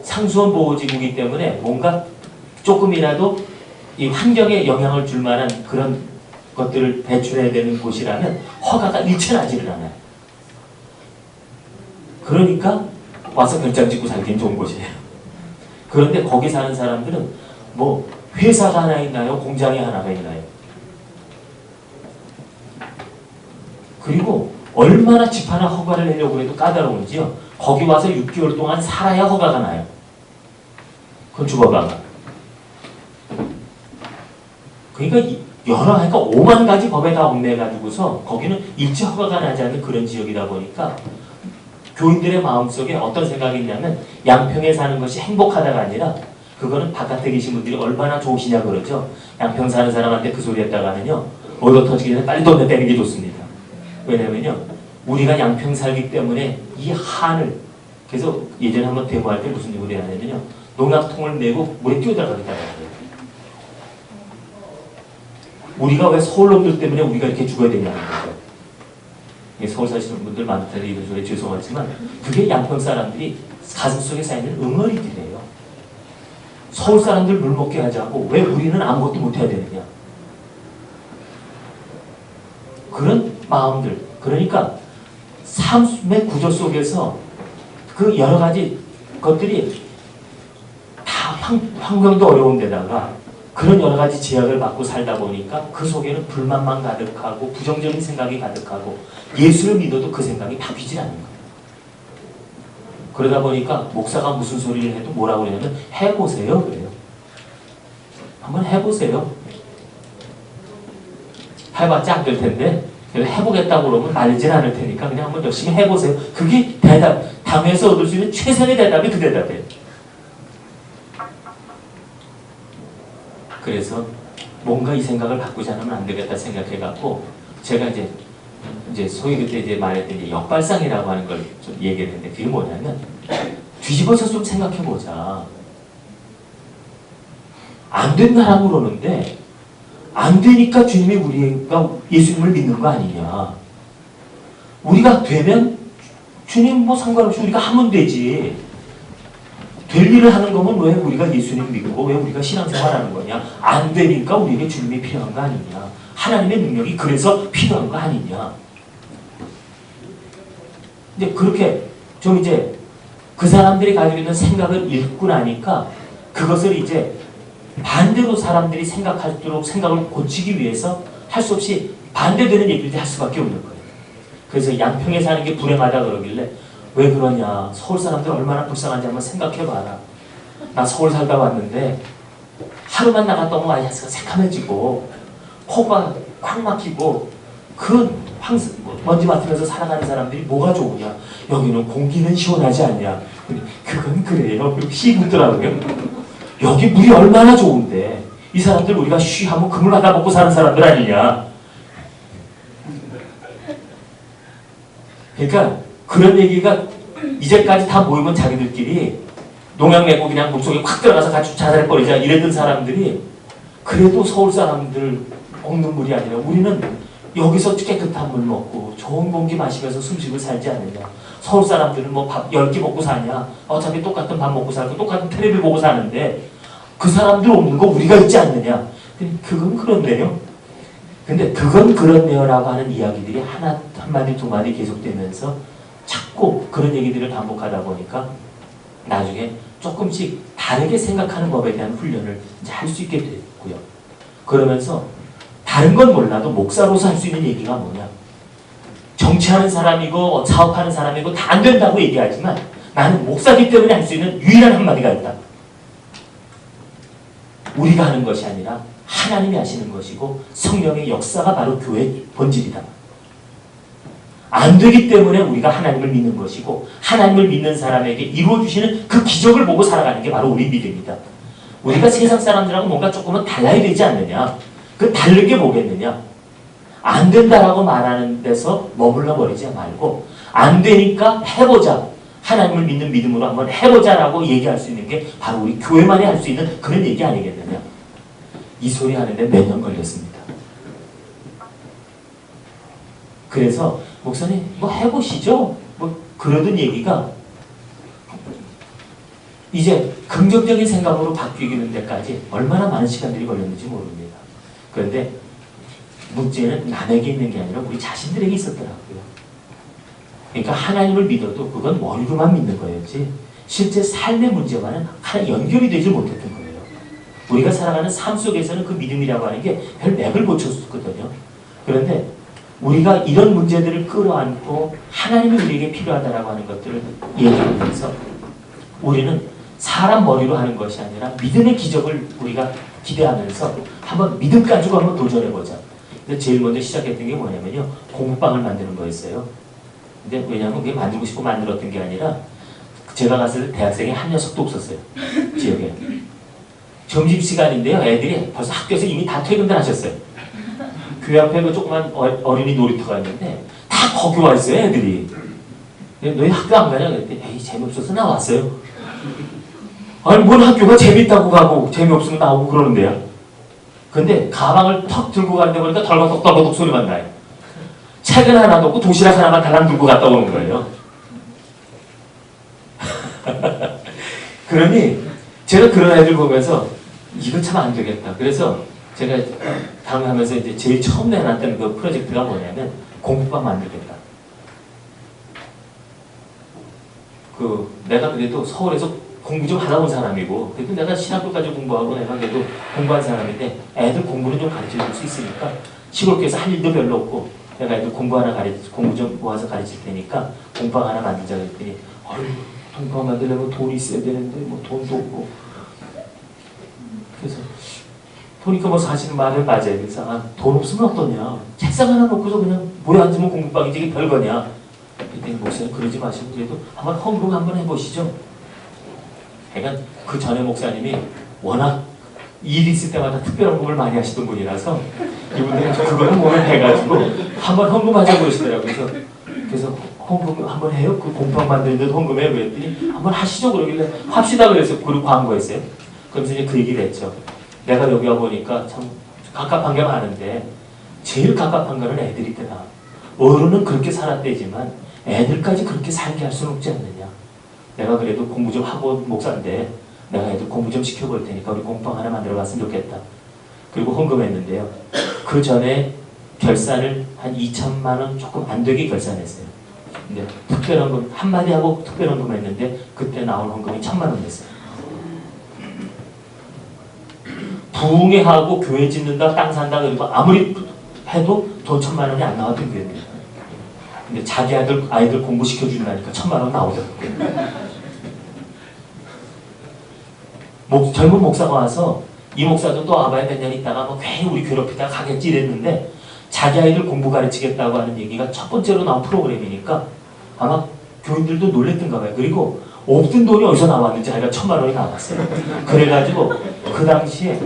상수원 보호지구이기 때문에 뭔가 조금이라도 이 환경에 영향을 줄 만한 그런 것들을 배출해야 되는 곳이라면 허가가 일체 나지를 않아요. 그러니까 와서 별장 짓고 살기엔 좋은 곳이에요. 그런데 거기 사는 사람들은 뭐 회사가 하나 있나요? 공장이 하나가 있나요? 그리고 얼마나 집 하나 허가를 내려고 해도 까다로운지요. 거기 와서 6개월 동안 살아야 허가가 나요. 건축허가가. 그러니까 그러니까 5만 가지 법에 다 얽매가지고서 거기는 일체 허가가 나지 않는 그런 지역이다 보니까 교인들의 마음속에 어떤 생각이 있냐면 양평에 사는 것이 행복하다가 아니라 그거는 바깥에 계신 분들이 얼마나 좋으시냐 그러죠. 양평 사는 사람한테 그 소리 했다가는요 얻어 터지기 전에 빨리 돈 내빼는 게 좋습니다. 왜냐면요 우리가 양평 살기 때문에 이 한을 그래서 예전에 한번 대모할 때 무슨 얘기를 하냐면요 농약통을 메고 물에 뛰어들어가겠다고 해요. 우리가 왜 서울놈들 때문에 우리가 이렇게 죽어야 되냐는 거죠. 서울 사시는 분들 많다는 이런 소리에 죄송하지만 그게 양평 사람들이 가슴속에 쌓이는 응어리들이에요. 서울 사람들 물 먹게 하자고 왜 우리는 아무것도 못해야 되느냐. 그런 마음들. 그러니까 삶의 구조 속에서 그 여러 가지 것들이 다 환경도 어려운 데다가 그런 여러 가지 제약을 받고 살다 보니까 그 속에는 불만만 가득하고 부정적인 생각이 가득하고 예수를 믿어도 그 생각이 바뀌질 않는 거예요. 그러다 보니까 목사가 무슨 소리를 해도 뭐라고 그러냐면 해보세요 그래요. 한번 해보세요. 해봤자 안 될 텐데 해보겠다고 그러면 말리진 않을 테니까 그냥 한번 열심히 해보세요. 그게 대답, 당에서 얻을 수 있는 최선의 대답이 그 대답이에요. 그래서 뭔가 이 생각을 바꾸지 않으면 안 되겠다 생각해갖고 제가 이제 소위 그때 이제 말했던 이제 역발상이라고 하는 걸 좀 얘기를 했는데 그게 뭐냐면 뒤집어서 좀 생각해보자. 안 된다라고 그러는데 안 되니까 주님이 우리가 예수님을 믿는 거 아니냐. 우리가 되면 주님 뭐 상관없이 우리가 하면 되지. 될 일을 하는 거면 왜 우리가 예수님 믿고 왜 우리가 신앙생활하는 거냐. 안 되니까 우리에게 주님이 필요한 거 아니냐. 하나님의 능력이 그래서 필요한 거 아니냐. 이제 그렇게 좀 이제 그 사람들이 가지고 있는 생각을 읽고 나니까 그것을 이제 반대로 사람들이 생각할수록 생각을 고치기 위해서 할 수 없이 반대되는 얘기를 할 수밖에 없는 거예요. 그래서 양평에 사는 게 불행하다 그러길래 왜 그러냐. 서울 사람들 얼마나 불쌍한지 한번 생각해봐라. 나 서울 살다 왔는데 하루만 나갔다 오면 아이가 새카매지고 코가 꽉 막히고 그 먼지 맡으면서 살아가는 사람들이 뭐가 좋으냐? 여기는 공기는 시원하지 않냐? 근데 그건 그래요. 시 묻더라고요. 여기 물이 얼마나 좋은데 이 사람들 우리가 쉬하면 그물 받아 먹고 사는 사람들 아니냐? 그러니까 그런 얘기가 이제까지 다 모이면 자기들끼리 농약 내고 그냥 물속에 확 들어가서 같이 자살해버리자 이랬던 사람들이 그래도 서울 사람들 먹는 물이 아니라 우리는 여기서 깨끗한 물 먹고 좋은 공기 마시면서 숨쉬고 살지 않느냐. 서울 사람들은 뭐 밥 10끼 먹고 사냐. 어차피 똑같은 밥 먹고 살고 똑같은 텔레비 보고 사는데 그 사람들 없는 거 우리가 있지 않느냐. 그건 그렇네요. 근데 그건 그렇네요라고 하는 이야기들이 한마디 두 마디 계속되면서 자꾸 그런 얘기들을 반복하다 보니까 나중에 조금씩 다르게 생각하는 법에 대한 훈련을 이제 할 수 있게 됐고요. 그러면서 다른 건 몰라도 목사로서 할 수 있는 얘기가 뭐냐. 정치하는 사람이고 사업하는 사람이고 다 안 된다고 얘기하지만 나는 목사기 때문에 할 수 있는 유일한 한마디가 있다. 우리가 하는 것이 아니라 하나님이 하시는 것이고 성령의 역사가 바로 교회의 본질이다. 안 되기 때문에 우리가 하나님을 믿는 것이고 하나님을 믿는 사람에게 이루어주시는 그 기적을 보고 살아가는 게 바로 우리 믿음이다. 우리가 세상 사람들하고 뭔가 조금은 달라야 되지 않느냐. 그 다른 게 뭐겠느냐. 안 된다라고 말하는 데서 머물러 버리지 말고 안 되니까 해보자. 하나님을 믿는 믿음으로 한번 해보자라고 얘기할 수 있는 게 바로 우리 교회만이 할 수 있는 그런 얘기 아니겠느냐. 이 소리 하는데 몇 년 걸렸습니다. 그래서 목사님 뭐 해보시죠. 뭐 그러던 얘기가 이제 긍정적인 생각으로 바뀌는 데까지 얼마나 많은 시간들이 걸렸는지 모릅니다. 그런데 문제는 남에게 있는 게 아니라 우리 자신들에게 있었더라고요. 그러니까 하나님을 믿어도 그건 머리로만 믿는 거였지 실제 삶의 문제와는 하나 연결이 되지 못했던 거예요. 우리가 살아가는 삶 속에서는 그 믿음이라고 하는 게 별 맥을 못 쳤거든요. 그런데 우리가 이런 문제들을 끌어안고 하나님이 우리에게 필요하다라고 하는 것들을 얘기하면서 우리는 사람 머리로 하는 것이 아니라 믿음의 기적을 우리가 기대하면서 한번 믿음 가지고 한번 도전해보자. 근데 제일 먼저 시작했던 게 뭐냐면요. 공부방을 만드는 거였어요. 근데 왜냐하면 그게 만들고 싶고 만들었던 게 아니라 제가 갔을 때 대학생이 한 녀석도 없었어요. 지역에. 점심시간인데요. 애들이 벌써 학교에서 이미 다 퇴근들 하셨어요. 교회 앞에 그 조그만 어린이 놀이터가 있는데 다 거기 와 있어요. 애들이. 너희 학교 안 가냐? 그랬더니 에이 재미없어서 나왔어요. 아니 뭔 학교가 재밌다고 가고 재미없으면 나오고 그러는데요. 근데 가방을 턱 들고 가는데 보니까 덜벅덕 소리만 나요. 책은 하나도 없고 도시락 하나만 달랑 들고 갔다 오는 거예요. 그러니 제가 그런 애들 보면서 이거 참 안 되겠다. 그래서 제가 당하면서 이제 제일 처음 내놨던 그 프로젝트가 뭐냐면 공부방 만들겠다. 내가 그래도 서울에서 공부 좀 하다 온 사람이고 그래도 내가 신학교까지 공부하고 내가 그래도 공부한 사람인데 애들 공부는 좀 가르쳐 줄 수 있으니까 시골교에서 할 일도 별로 없고 내가 애들 공부 좀 모아서 가르칠 테니까 공부방 하나 만들자 그랬더니 공부방 만들려면 돈이 있어야 되는데 뭐 돈도 없고 그래서 보니까 뭐 사실은 말을 맞아요. 그래서 돈 없으면 어떠냐. 책상 하나 놓고서 그냥 모여 앉으면 공부방이지 이게 별거냐. 그랬더니 목사님 그러지 마시고 그래도 한번 헌금 한번 해보시죠. 그러니까 그 전에 목사님이 워낙 일 있을 때마다 특별 헌금을 많이 하시던 분이라서 이분들은 그거는 몸을 해가지고 한번 헌금하자고 그러시더라고요. 그래서 헌금 한번 해요? 그 공방 만드는데도 헌금해요? 그랬더니 한번 하시죠. 그러길래 합시다 그래서 그리고 광고했어요. 그러면서 이제 그 얘기를 했죠. 내가 여기 와보니까 참 갑갑한 게 많은데 제일 갑갑한 거는 애들이더라. 어른은 그렇게 살았대지만 애들까지 그렇게 살게 할 수는 없지 않느냐. 내가 그래도 공부 좀 하고 목사인데 내가 애들 공부 좀 시켜볼 테니까 우리 공방 하나 만들어 봤으면 좋겠다. 그리고 헌금했는데요. 그 전에 결산을 한 2천만 원 조금 안 되게 결산했어요. 근데 특별헌금 한마디 하고 특별헌금 했는데 그때 나온 헌금이 1,000만 원 됐어요. 부흥회 하고 교회 짓는다 땅 산다 그리고 아무리 해도 돈 1,000만 원이 안 나왔던 교회입니다. 근데 자기 아이들 공부시켜준다니까 1,000만 원 나오더라고요. 젊은 목사가 와서 이 목사도 또 와봐야 몇 년 있다가 뭐 괜히 우리 괴롭히다가 가겠지 이랬는데 자기 아이들 공부 가르치겠다고 하는 얘기가 첫 번째로 나온 프로그램이니까 아마 교인들도 놀랬던가 봐요. 그리고 없던 돈이 어디서 나왔는지 하여간 1,000만 원이 나왔어요. 그래가지고 그 당시에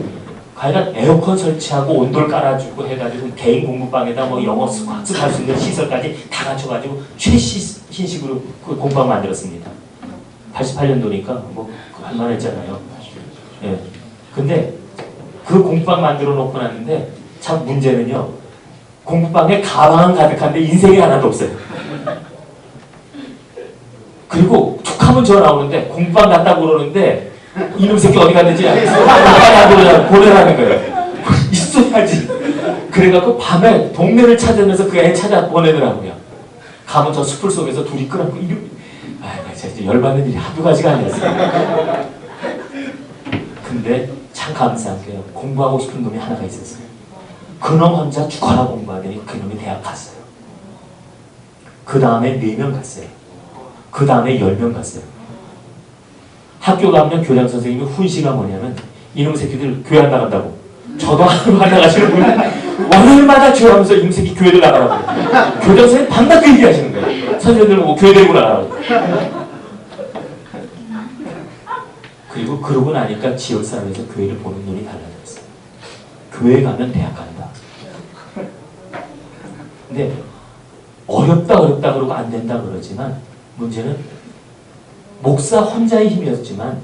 하여간 에어컨 설치하고 온돌 깔아주고 해가지고 개인 공부방에다 뭐 영어 학습할 수 있는 시설까지 다 갖춰가지고 최신식으로 그 공부방 만들었습니다. 88년도니까 뭐 할만했잖아요. 예. 근데 그 공부방 만들어 놓고 났는데 참 문제는요. 공부방에 가방은 가득한데 인생이 하나도 없어요. 그리고 툭 하면 전화 오는데 공부방 갔다고 그러는데 이놈 새끼 어디 갔는지 알겠어. 보내라는 거예요. 있어야지. 그래갖고 밤에 동네를 찾으면서 그 애 찾아 보내더라고요. 가면 저 숲을 속에서 둘이 끌어안고 진짜 열받는 일이 한두 가지가 아니었어요. 근데 참 감사한 게요. 공부하고 싶은 놈이 하나가 있었어요. 그놈 혼자 죽어라 공부하더니 그놈이 대학 갔어요. 그 다음에 4명 갔어요. 그 다음에 10명 갔어요. 학교 가면 교장 선생님이 훈시가 뭐냐면 이놈 새끼들 교회 안 나간다고. 저도 안 나가시는 분이 월요일마다 주하면서 이놈 새끼 교회를 나가라고. 교장 선생님 밤낮 그 얘기하시는 거예요. 선생님들 보고 교회 데리고 나가라고. 그리고 그러고 나니까 지역사회에서 교회를 보는 눈이 달라졌어요. 교회 가면 대학 간다. 근데 어렵다 그러고 안 된다 그러지만 문제는 목사 혼자의 힘이었지만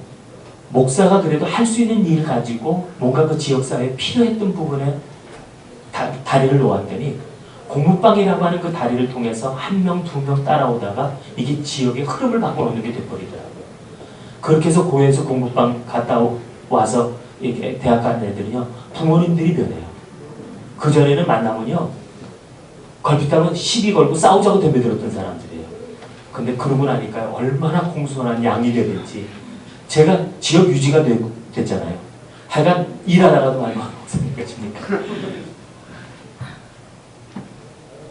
목사가 그래도 할 수 있는 일을 가지고 뭔가 그 지역사회에 필요했던 부분에 다리를 놓았더니 공부방이라고 하는 그 다리를 통해서 1명, 2명 따라오다가 이게 지역의 흐름을 바꿔놓는 게 돼버리더라고요. 그렇게 해서 고에서 공부방 갔다 와서 이렇게 대학 간 애들은요 부모님들이 변해요. 그전에는 만나면요 걸핏하면 시비 걸고 싸우자고 덤벼들었던 사람들이에요. 근데 그러고 나니까 얼마나 공손한 양이 되는지 제가 지역 유지가 됐잖아요. 하여간 일하다가도 많이 생각하십니까?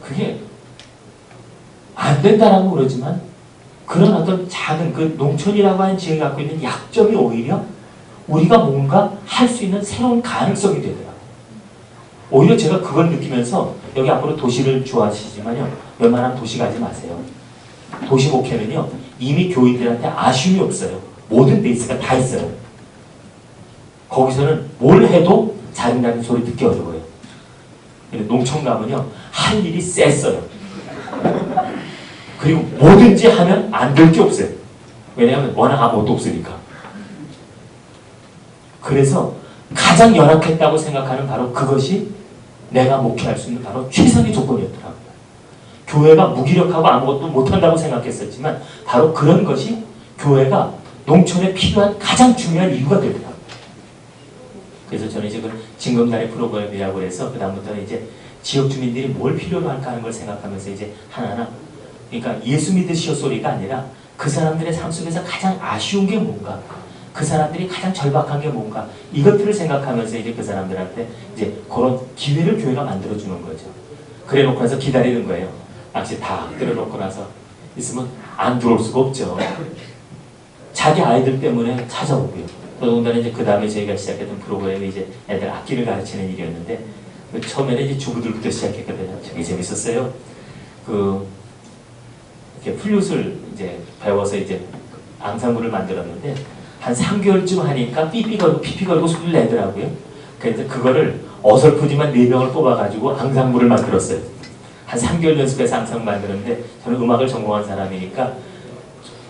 그게 안 된다라고 그러지만 그런 어떤 작은 그 농촌이라고 하는 지역이 갖고 있는 약점이 오히려 우리가 뭔가 할 수 있는 새로운 가능성이 되더라고요. 오히려 제가 그걸 느끼면서 여기 앞으로 도시를 좋아하시지만요 웬만하면 도시 가지 마세요. 도시 목회는요 이미 교인들한테 아쉬움이 없어요. 모든 베이스가 다 있어요. 거기서는 뭘 해도 잘한다는 소리 듣기 어려워요. 근데 농촌 가면요 할 일이 셌어요. 그리고 뭐든지 하면 안 될 게 없어요. 왜냐하면 워낙 아무것도 없으니까. 그래서 가장 열악했다고 생각하는 바로 그것이 내가 목회할 수 있는 바로 최상의 조건이었더라고요. 교회가 무기력하고 아무것도 못한다고 생각했었지만 바로 그런 것이 교회가 농촌에 필요한 가장 중요한 이유가 되더라고요. 그래서 저는 이제 그 징검다리 프로그램이라고 해서 그 다음부터는 이제 지역 주민들이 뭘 필요로 할까 하는 걸 생각하면서 이제 하나하나 그러니까 예수 믿으시오 소리가 아니라 그 사람들의 삶 속에서 가장 아쉬운 게 뭔가 그 사람들이 가장 절박한 게 뭔가 이것들을 생각하면서 이제 그 사람들한테 이제 그런 기회를 교회가 만들어주는 거죠. 그래 놓고 나서 기다리는 거예요. 낚시 다 끌어놓고 나서 있으면 안 들어올 수가 없죠. 자기 아이들 때문에 찾아오고요. 더군다나 이제 그 다음에 저희가 시작했던 프로그램이 이제 애들 악기를 가르치는 일이었는데 처음에는 이제 주부들부터 시작했거든요. 되게 재밌었어요. 이렇게 플룻을 이제 배워서 이제 앙상블을 만들었는데 한 3개월쯤 하니까 삐삐 걸고 피피 걸고 소리를 내더라고요. 그래서 그거를 어설프지만 4명을 뽑아가지고 앙상블을 만들었어요. 한 3개월 연습해서 앙상블 만드는데 저는 음악을 전공한 사람이니까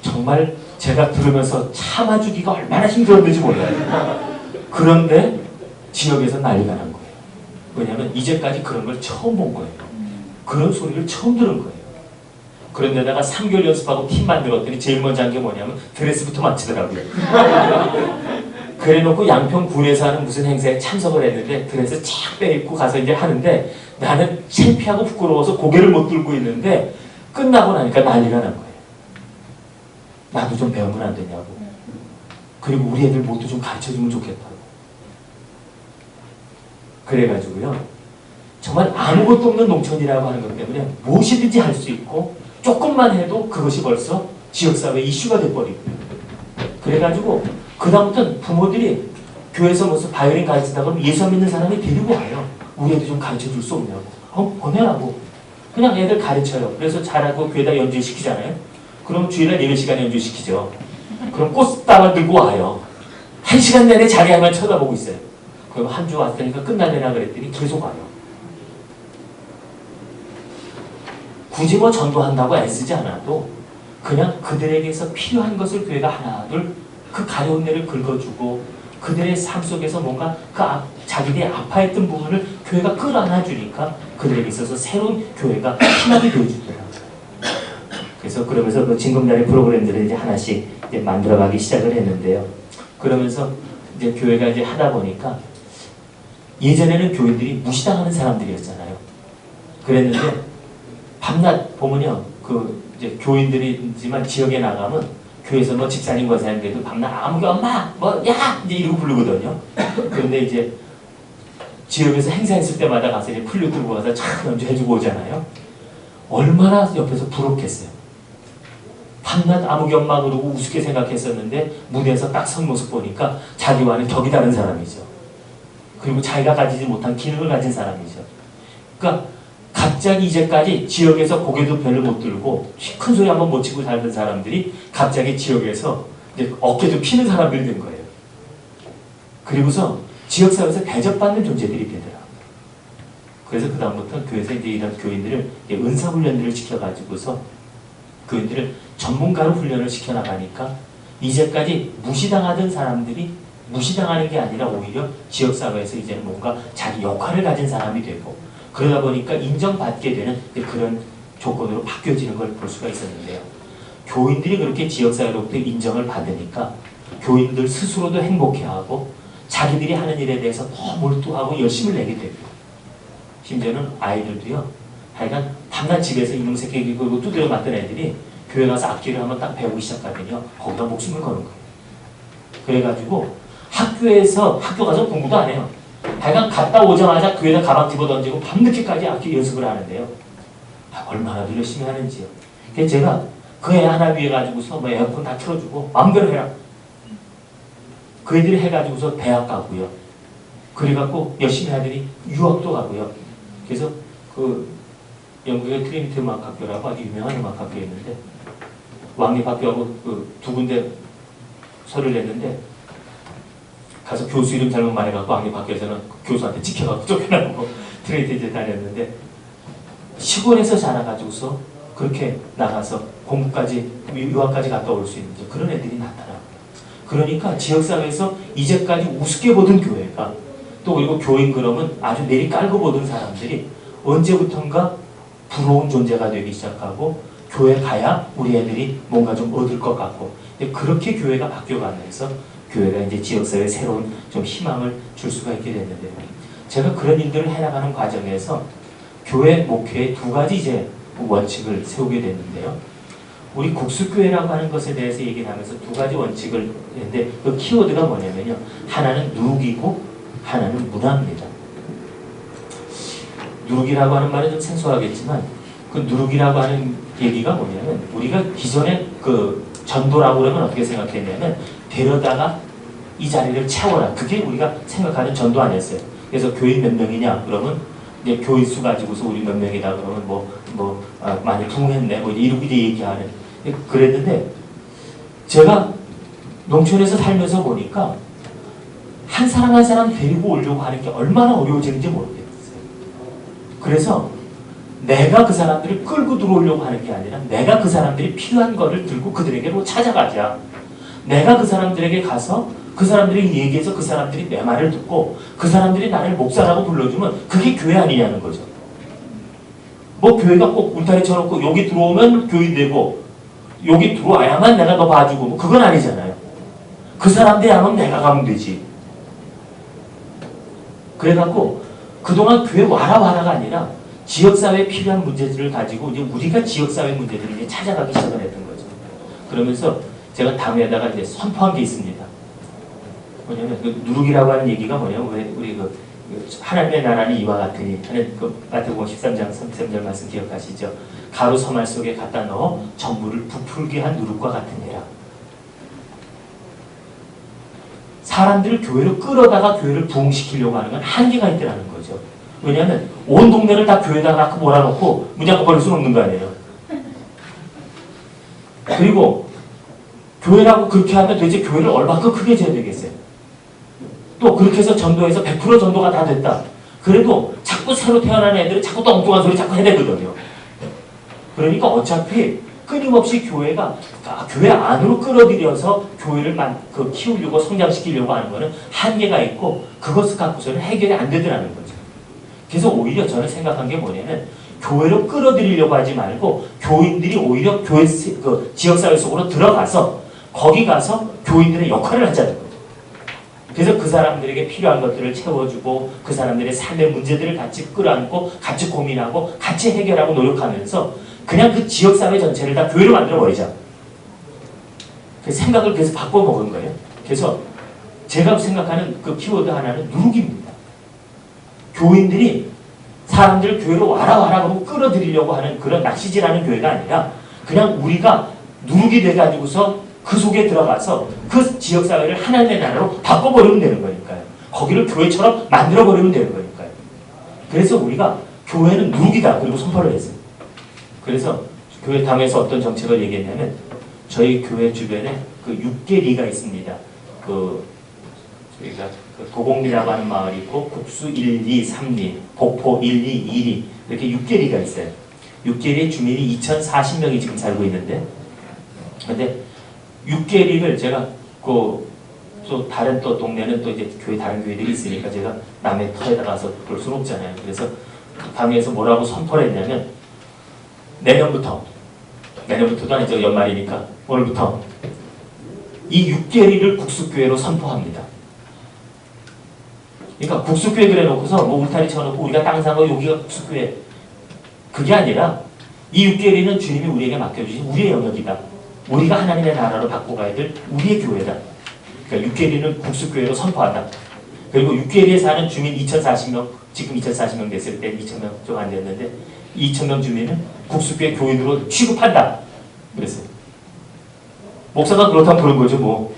정말 제가 들으면서 참아주기가 얼마나 힘들었는지 몰라요. 그런데 지역에서 난리가 난 거예요. 왜냐하면 이제까지 그런 걸 처음 본 거예요. 그런 소리를 처음 들은 거예요. 그런데다가 3개월 연습하고 팀 만들었더니 제일 먼저 한 게 뭐냐면 드레스부터 맞추더라고요. 그래놓고 양평군에서 하는 무슨 행사에 참석을 했는데 드레스 착 빼입고 가서 이제 하는데 나는 창피하고 부끄러워서 고개를 못 들고 있는데 끝나고 나니까 난리가 난 거예요. 나도 좀 배우면 안 되냐고. 그리고 우리 애들 모두 좀 가르쳐주면 좋겠다고. 그래가지고요. 정말 아무것도 없는 농촌이라고 하는 것 때문에 무엇이든지 할 수 있고 조금만 해도 그것이 벌써 지역사회 이슈가 돼버리고 그래가지고 그 다음부터는 부모들이 교회에서 무슨 바이올린 가르친다 그러면 예수 안 믿는 사람이 데리고 와요. 우리 애들 좀 가르쳐 줄 수 없냐고. 보내라고. 그냥 애들 가르쳐요. 그래서 잘하고 교회다 연주시키잖아요. 그럼 주일날 예배 시간에 연주시키죠. 그럼 꽃다발 들고 와요. 1시간 내내 자기 할만 쳐다보고 있어요. 그럼 한 주 왔으니까 끝나려나 그랬더니 계속 와요. 굳이 뭐 전도한다고 애쓰지 않아도 그냥 그들에게서 필요한 것을 교회가 하나둘 그 가려운 데를 긁어주고 그들의 삶 속에서 뭔가 자기들이 아파했던 부분을 교회가 끌어안아 주니까 그들에게 있어서 새로운 교회가 희망이 되어주더라고요. 그래서 그러면서 그 징검다리 프로그램들을 이제 하나씩 이제 만들어가기 시작을 했는데요. 그러면서 이제 교회가 이제 하다 보니까 예전에는 교인들이 무시당하는 사람들이었잖아요. 그랬는데 밤낮 보면요, 그 이제 교인들이지만 지역에 나가면 교회에서 뭐 집사님 권사님들도 밤낮 아무개 엄마 뭐야 이제 이러고 부르거든요. 그런데 이제 지역에서 행사했을 때마다 가서 이제 플룻 들고 가서 참 연주해주고 오잖아요. 얼마나 옆에서 부럽겠어요. 밤낮 아무개 엄마 그러고 우습게 생각했었는데 무대에서 딱 선 모습 보니까 자기와는 격이 다른 사람이죠. 그리고 자기가 가지지 못한 기능을 가진 사람이죠. 그러니까 갑자기 이제까지 지역에서 고개도 별로 못 들고 큰 소리 한번 못 치고 살던 사람들이 갑자기 지역에서 이제 어깨도 피는 사람들이 된 거예요. 그리고서 지역사회에서 대접받는 존재들이 되더라고요. 그래서 그다음부터 교회에서 이제 이런 교인들을 은사훈련들을 시켜가지고서 교인들을 전문가로 훈련을 시켜나가니까 이제까지 무시당하던 사람들이 무시당하는 게 아니라 오히려 지역사회에서 이제는 뭔가 자기 역할을 가진 사람이 되고 그러다 보니까 인정받게 되는 그런 조건으로 바뀌어지는 걸 볼 수가 있었는데요. 교인들이 그렇게 지역사회로부터 인정을 받으니까 교인들 스스로도 행복해하고 자기들이 하는 일에 대해서 더 몰두하고 열심을 내게 되고 심지어는 아이들도요. 하여간 밤낮 집에서 이놈 새끼 그리고 두드려 맞던 애들이 교회 가서 악기를 한번 딱 배우기 시작하면요. 거기다 목숨을 거는 거예요. 그래가지고 학교 가서 공부도 안 해요. 하여간 갔다 오자마자 교회에다 가방 집어던지고 밤늦게까지 악기 연습을 하는데요. 얼마나 더 열심히 하는지요. 그래서 제가 그 애 하나 위해 가지고서 뭐 에어컨 다 틀어주고 마음대로 해라. 그 애들이 해가지고서 대학 가고요. 그래갖고 열심히 하더니 유학도 가고요. 그래서 그 영국의 트리니티 음악학교라고 아주 유명한 음악학교에 있는데 왕립학교하고 그 두 군데 서류를 냈는데 가서 교수 이름 잘못 말해갖고 왕립학교에서는 교수한테 찍혀갖고 쫓겨나고 트리니티 이제 다녔는데 시골에서 자라가지고서 그렇게 나가서 공부까지 유학까지 갔다 올 수 있는 그런 애들이 나타나요. 그러니까 지역사회에서 이제까지 우습게 보던 교회가 또 그리고 교인 그러면 아주 내리 깔고 보던 사람들이 언제부턴가 부러운 존재가 되기 시작하고 교회 가야 우리 애들이 뭔가 좀 얻을 것 같고 그렇게 교회가 바뀌어가면서 교회가 이제 지역사회에 새로운 좀 희망을 줄 수가 있게 됐는데요. 제가 그런 일들을 해나가는 과정에서 교회 목회에 두 가지 이제 원칙을 세우게 됐는데요. 우리 국수교회라고 하는 것에 대해서 얘기를 하면서 두 가지 원칙을 했는데 그 키워드가 뭐냐면요. 하나는 누룩이고 하나는 문화입니다. 누룩이라고 하는 말은 좀 생소하겠지만 그 누룩이라고 하는 얘기가 뭐냐면 우리가 기존에 그 전도라고 그러면 어떻게 생각했냐면 데려다가 이 자리를 채워라. 그게 우리가 생각하는 전도 아니었어요. 그래서 교인 몇 명이냐 그러면 이제 교인 수 가지고서 우리 몇 명이다 그러면 많이 부흥했네 뭐 이렇게 얘기하는 그랬는데 제가 농촌에서 살면서 보니까 한 사람 한 사람 데리고 오려고 하는 게 얼마나 어려워지는지 모르겠어요. 그래서 내가 그 사람들을 끌고 들어오려고 하는 게 아니라 내가 그 사람들이 필요한 거를 들고 그들에게로 찾아가자. 내가 그 사람들에게 가서 그 사람들이 얘기해서 그 사람들이 내 말을 듣고 그 사람들이 나를 목사라고 불러주면 그게 교회 아니냐는 거죠. 뭐 교회가 꼭 울타리 쳐놓고 여기 들어오면 교인 되고 여기 들어와야만 내가 너 봐주고 뭐 그건 아니잖아요. 그 사람들이 안 오면 내가 가면 되지. 그래갖고 그동안 교회 와라가 아니라 지역사회에 필요한 문제들을 가지고 이제 우리가 지역사회 문제들을 이제 찾아가기 시작을 했던 거죠. 그러면서 제가 다음에다가 이제 선포한 게 있습니다. 뭐냐면 그 누룩이라고 하는 얘기가 뭐냐면 우리 그 하나님의 나라는 이와 같으니 하는 그 마태복음 13장 33절 말씀 기억하시죠? 가루 서말 속에 갖다 넣어 전부를 부풀게 한 누룩과 같으니라. 사람들을 교회로 끌어다가 교회를 부흥시키려고 하는 건 한계가 있더라는 거죠. 왜냐하면 온 동네를 다 교회에다 놔 몰아놓고 문 닫고 버릴 수는 없는 거 아니에요. 그리고 교회라고 그렇게 하면 도대체 교회를 얼마큼 크게 지어야 되겠어요. 또 그렇게 해서 전도해서 100% 전도가 다 됐다. 그래도 자꾸 새로 태어난 애들은 자꾸 또 엉뚱한 소리 자꾸 해대거든요. 그러니까 어차피 끊임없이 교회가 교회 안으로 끌어들여서 교회를 키우려고 성장시키려고 하는 거는 한계가 있고 그것을 갖고서는 해결이 안 되더라는 거죠. 그래서 오히려 저는 생각한 게 뭐냐면 교회로 끌어들이려고 하지 말고 교인들이 오히려 교회 지역사회 속으로 들어가서 거기 가서 교인들의 역할을 하자는 거죠. 그래서 그 사람들에게 필요한 것들을 채워주고 그 사람들의 삶의 문제들을 같이 끌어안고 같이 고민하고 같이 해결하고 노력하면서 그냥 그 지역사회 전체를 다 교회로 만들어버리자. 그 생각을 계속 바꿔먹은 거예요. 그래서 제가 생각하는 그 키워드 하나는 누룩입니다. 교인들이 사람들을 교회로 와라 그러고 끌어들이려고 하는 그런 낚시질하는 교회가 아니라 그냥 우리가 누룩이 돼가지고서 그 속에 들어가서 그 지역사회를 하나님의 나라로 바꿔버리면 되는 거니까요. 거기를 교회처럼 만들어버리면 되는 거니까요. 그래서 우리가 교회는 누룩이다 그리고 선포를 했어요. 그래서 교회 당에서 어떤 정책을 얘기했냐면 저희 교회 주변에 그 육계리가 있습니다. 저희가 도곡리라고 하는 마을이 있고 국수 1, 2, 3리, 복포 1, 2, 2리 이렇게 육계리가 있어요. 육계리의 주민이 2,040명이 지금 살고 있는데 근데 육계리를 제가 또 다른 또 동네는 또 이제 교회 다른 교회들이 있으니까 제가 남의 터에다 가서 볼 수는 없잖아요. 그래서 당에서 뭐라고 선포를 했냐면 내년부터도 아니죠. 연말이니까 오늘부터 이 육계리를 국수교회로 선포합니다. 그러니까 국수교회 그래놓고서 뭐 울타리 쳐놓고 우리가 땅 산 거 여기가 국수교회 그게 아니라 이 육계리는 주님이 우리에게 맡겨주신 우리의 영역이다. 우리가 하나님의 나라로 바꿔가야 될 우리의 교회다. 그러니까 육계리는 국수교회로 선포한다. 그리고 육계리에 사는 주민 2,040명 지금 2,040명 됐을 때 2,000명 좀 안 됐는데 2,000명 주민은 국수교회 교인으로 취급한다. 그랬어요. 목사가 그렇다면 그런 거죠. 뭐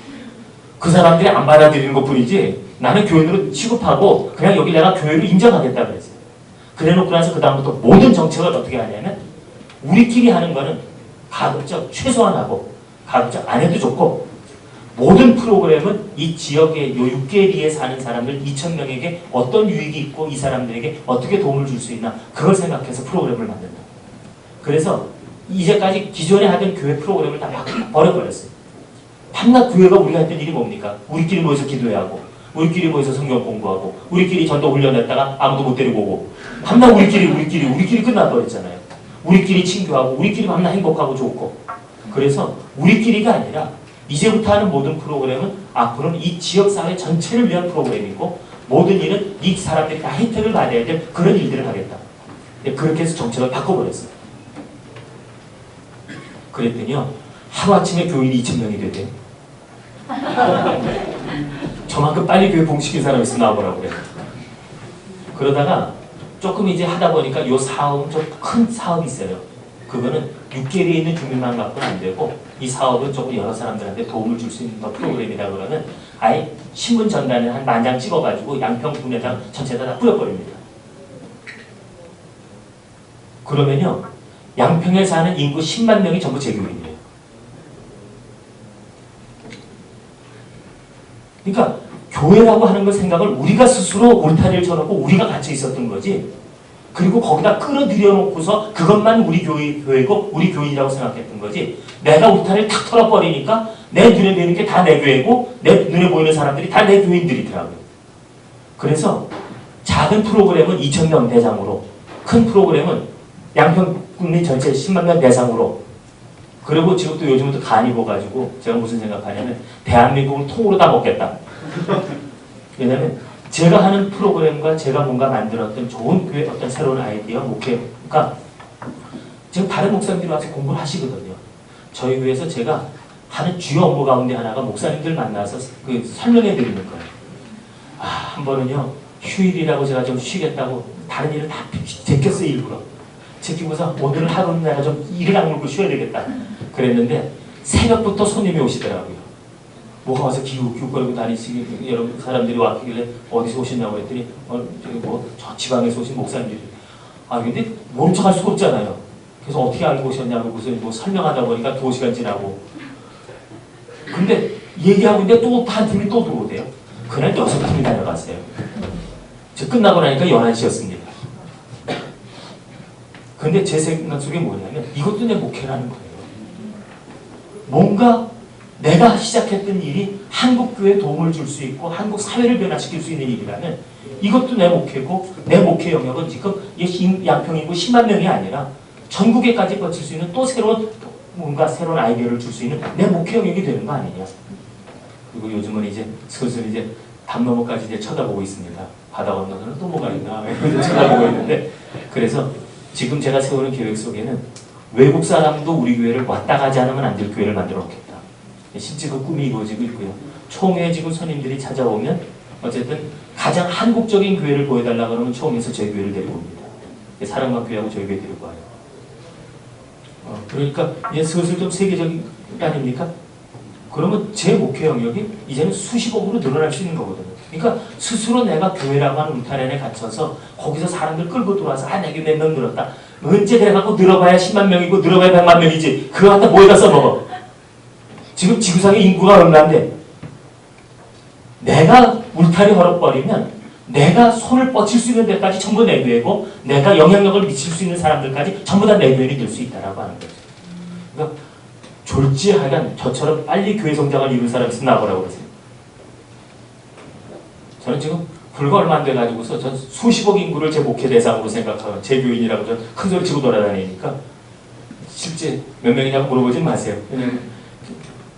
그 사람들이 안 받아들이는 것뿐이지 나는 교인으로 취급하고 그냥 여기 내가 교회로 인정하겠다 그랬어요. 그래놓고 나서 그 다음부터 모든 정책을 어떻게 하냐면 우리끼리 하는 거는 가급적 최소한 하고 가급적 안 해도 좋고 모든 프로그램은 이 지역의 요 6개리에 사는 사람들 2,000명에게 어떤 유익이 있고 이 사람들에게 어떻게 도움을 줄 수 있나 그걸 생각해서 프로그램을 만든다. 그래서 이제까지 기존에 하던 교회 프로그램을 다 버려버렸어요. 밤낮 교회가 우리가 했던 일이 뭡니까? 우리끼리 모여서 기도해야 하고 우리끼리 모여서 성경 공부하고 우리끼리 전도 훈련했다가 아무도 못 데리고 오고 밤낮 우리끼리 끝나버렸잖아요. 우리끼리 친교하고 우리끼리 밤낮 행복하고 좋고 그래서 우리끼리가 아니라 이제부터 하는 모든 프로그램은 앞으로는 이 지역사회 전체를 위한 프로그램이고 모든 일은 이 사람들이 다 혜택을 받아야 될 그런 일들을 하겠다. 그렇게 해서 정책을 바꿔버렸어요. 그랬더니요. 하루아침에 교인이 2,000명이 되대요. 저만큼 빨리 교회 봉시킨 사람 있으면 나와보라고 그래요. 그러다가 조금 이제 하다 보니까 요 사업은 좀 큰 사업이 있어요. 그거는 6개리에 있는 주민만 갖고는 안 되고 이 사업은 조금 여러 사람들한테 도움을 줄 수 있는 프로그램이다 그러면 아예 신문 전단을 한 10,000장 찍어가지고 양평 분회장 전체에다 다 뿌려버립니다. 그러면요 양평에 사는 인구 10만 명이 전부 재교인이에요. 그러니까 교회라고 하는 걸 생각을 우리가 스스로 울타리를 쳐놓고 우리가 갇혀 있었던 거지. 그리고 거기다 끌어들여 놓고서 그것만 우리 교회고 우리 교인이라고 생각했던 거지. 내가 울타리를 탁 털어버리니까 내 눈에 보이는 게 다 내 교회고 내 눈에 보이는 사람들이 다 내 교인들이더라고요. 그래서 작은 프로그램은 2,000명 대상으로 큰 프로그램은 양평 국민 전체 10만 명 대상으로 그리고 지금 또 요즘은 또 간이 보가지고 제가 무슨 생각하냐면 대한민국을 통으로 다 먹겠다. 왜냐면 제가 하는 프로그램과 제가 뭔가 만들었던 좋은 교회 어떤 새로운 아이디어, 목회가 지금 다른 목사님들이 와서 공부를 하시거든요. 저희 교회에서 제가 하는 주요 업무 가운데 하나가 목사님들 만나서 설명해 드리는 거예요. 한 번은요 휴일이라고 제가 좀 쉬겠다고 다른 일을 다 제꼈어요. 일부러 제끼고서 오늘은 하루는 내가 좀 일을 악물고 쉬어야 되겠다 그랬는데 새벽부터 손님이 오시더라고요. 뭐가 와서 기웃기웃거리고 다니시길 여러분 사람들이 왔길래 어디서 오셨냐고 했더니 저기 뭐 저 지방에서 오신 목사님들이 근데 모른 척할 수가 없잖아요. 그래서 어떻게 알고 오셨냐고 무슨 뭐 설명하다 보니까 2시간 지나고 근데 얘기하고 있는데 또 한 팀이 또 들어오대요. 그날 6팀이 다녀갔어요. 저 끝나고 나니까 11시였습니다. 근데 제 생각 속에 뭐냐면 이것도 내 목회라는 거예요. 뭔가 내가 시작했던 일이 한국 교회에 도움을 줄 수 있고 한국 사회를 변화시킬 수 있는 일이라면 이것도 내 목회고 내 목회 영역은 지금 양평이고 10만 명이 아니라 전국에까지 뻗칠 수 있는 또 새로운 뭔가 새로운 아이디어를 줄 수 있는 내 목회 영역이 되는 거 아니냐. 그리고 요즘은 이제 슬슬 이제 담 너머까지 이제 쳐다보고 있습니다. 바다 건너서는 또 뭐가 있나 이렇게 쳐다보고 있는데 그래서 지금 제가 세우는 계획 속에는 외국 사람도 우리 교회를 왔다 가지 않으면 안 될 교회를 만들어 놓겠다. 실제 그 꿈이 이루어지고 있고요. 총회 지금 손님들이 찾아오면 어쨌든 가장 한국적인 교회를 보여달라 그러면 총회에서 저희 교회를 데리고 옵니다. 사랑방 교회하고 저희 교회 데리고 와요. 그러니까 이제 슬슬 좀 세계적인 거 아닙니까? 그러면 제 목회 영역이 이제는 수십억으로 늘어날 수 있는 거거든요. 그러니까 스스로 내가 교회라고 하는 울타리 안에 갇혀서 거기서 사람들 끌고 들어와서 내게 몇 명 늘었다. 언제 그래갖고 늘어봐야 10만 명이고 늘어봐야 100만 명이지. 그거 갖다 뭐에다 써먹어. 지금 지구상의 인구가 얼마인데 내가 울타리 걸어버리면 내가 손을 뻗칠 수 있는 데까지 전부 내 교회고 내가 영향력을 미칠 수 있는 사람들까지 전부 다 내 교회이 될 수 있다라고 하는 거죠. 그러니까 졸지하간 저처럼 빨리 교회 성장을 이룬 사람이 있으면 나보라고 그러세요. 저는 지금 불과 얼마 안 돼가지고서 전 수십억 인구를 제 목회 대상으로 생각하는 제 교인이라고 전 큰소리 치고 돌아다니니까 실제 몇 명이냐고 물어보지 마세요. 왜냐면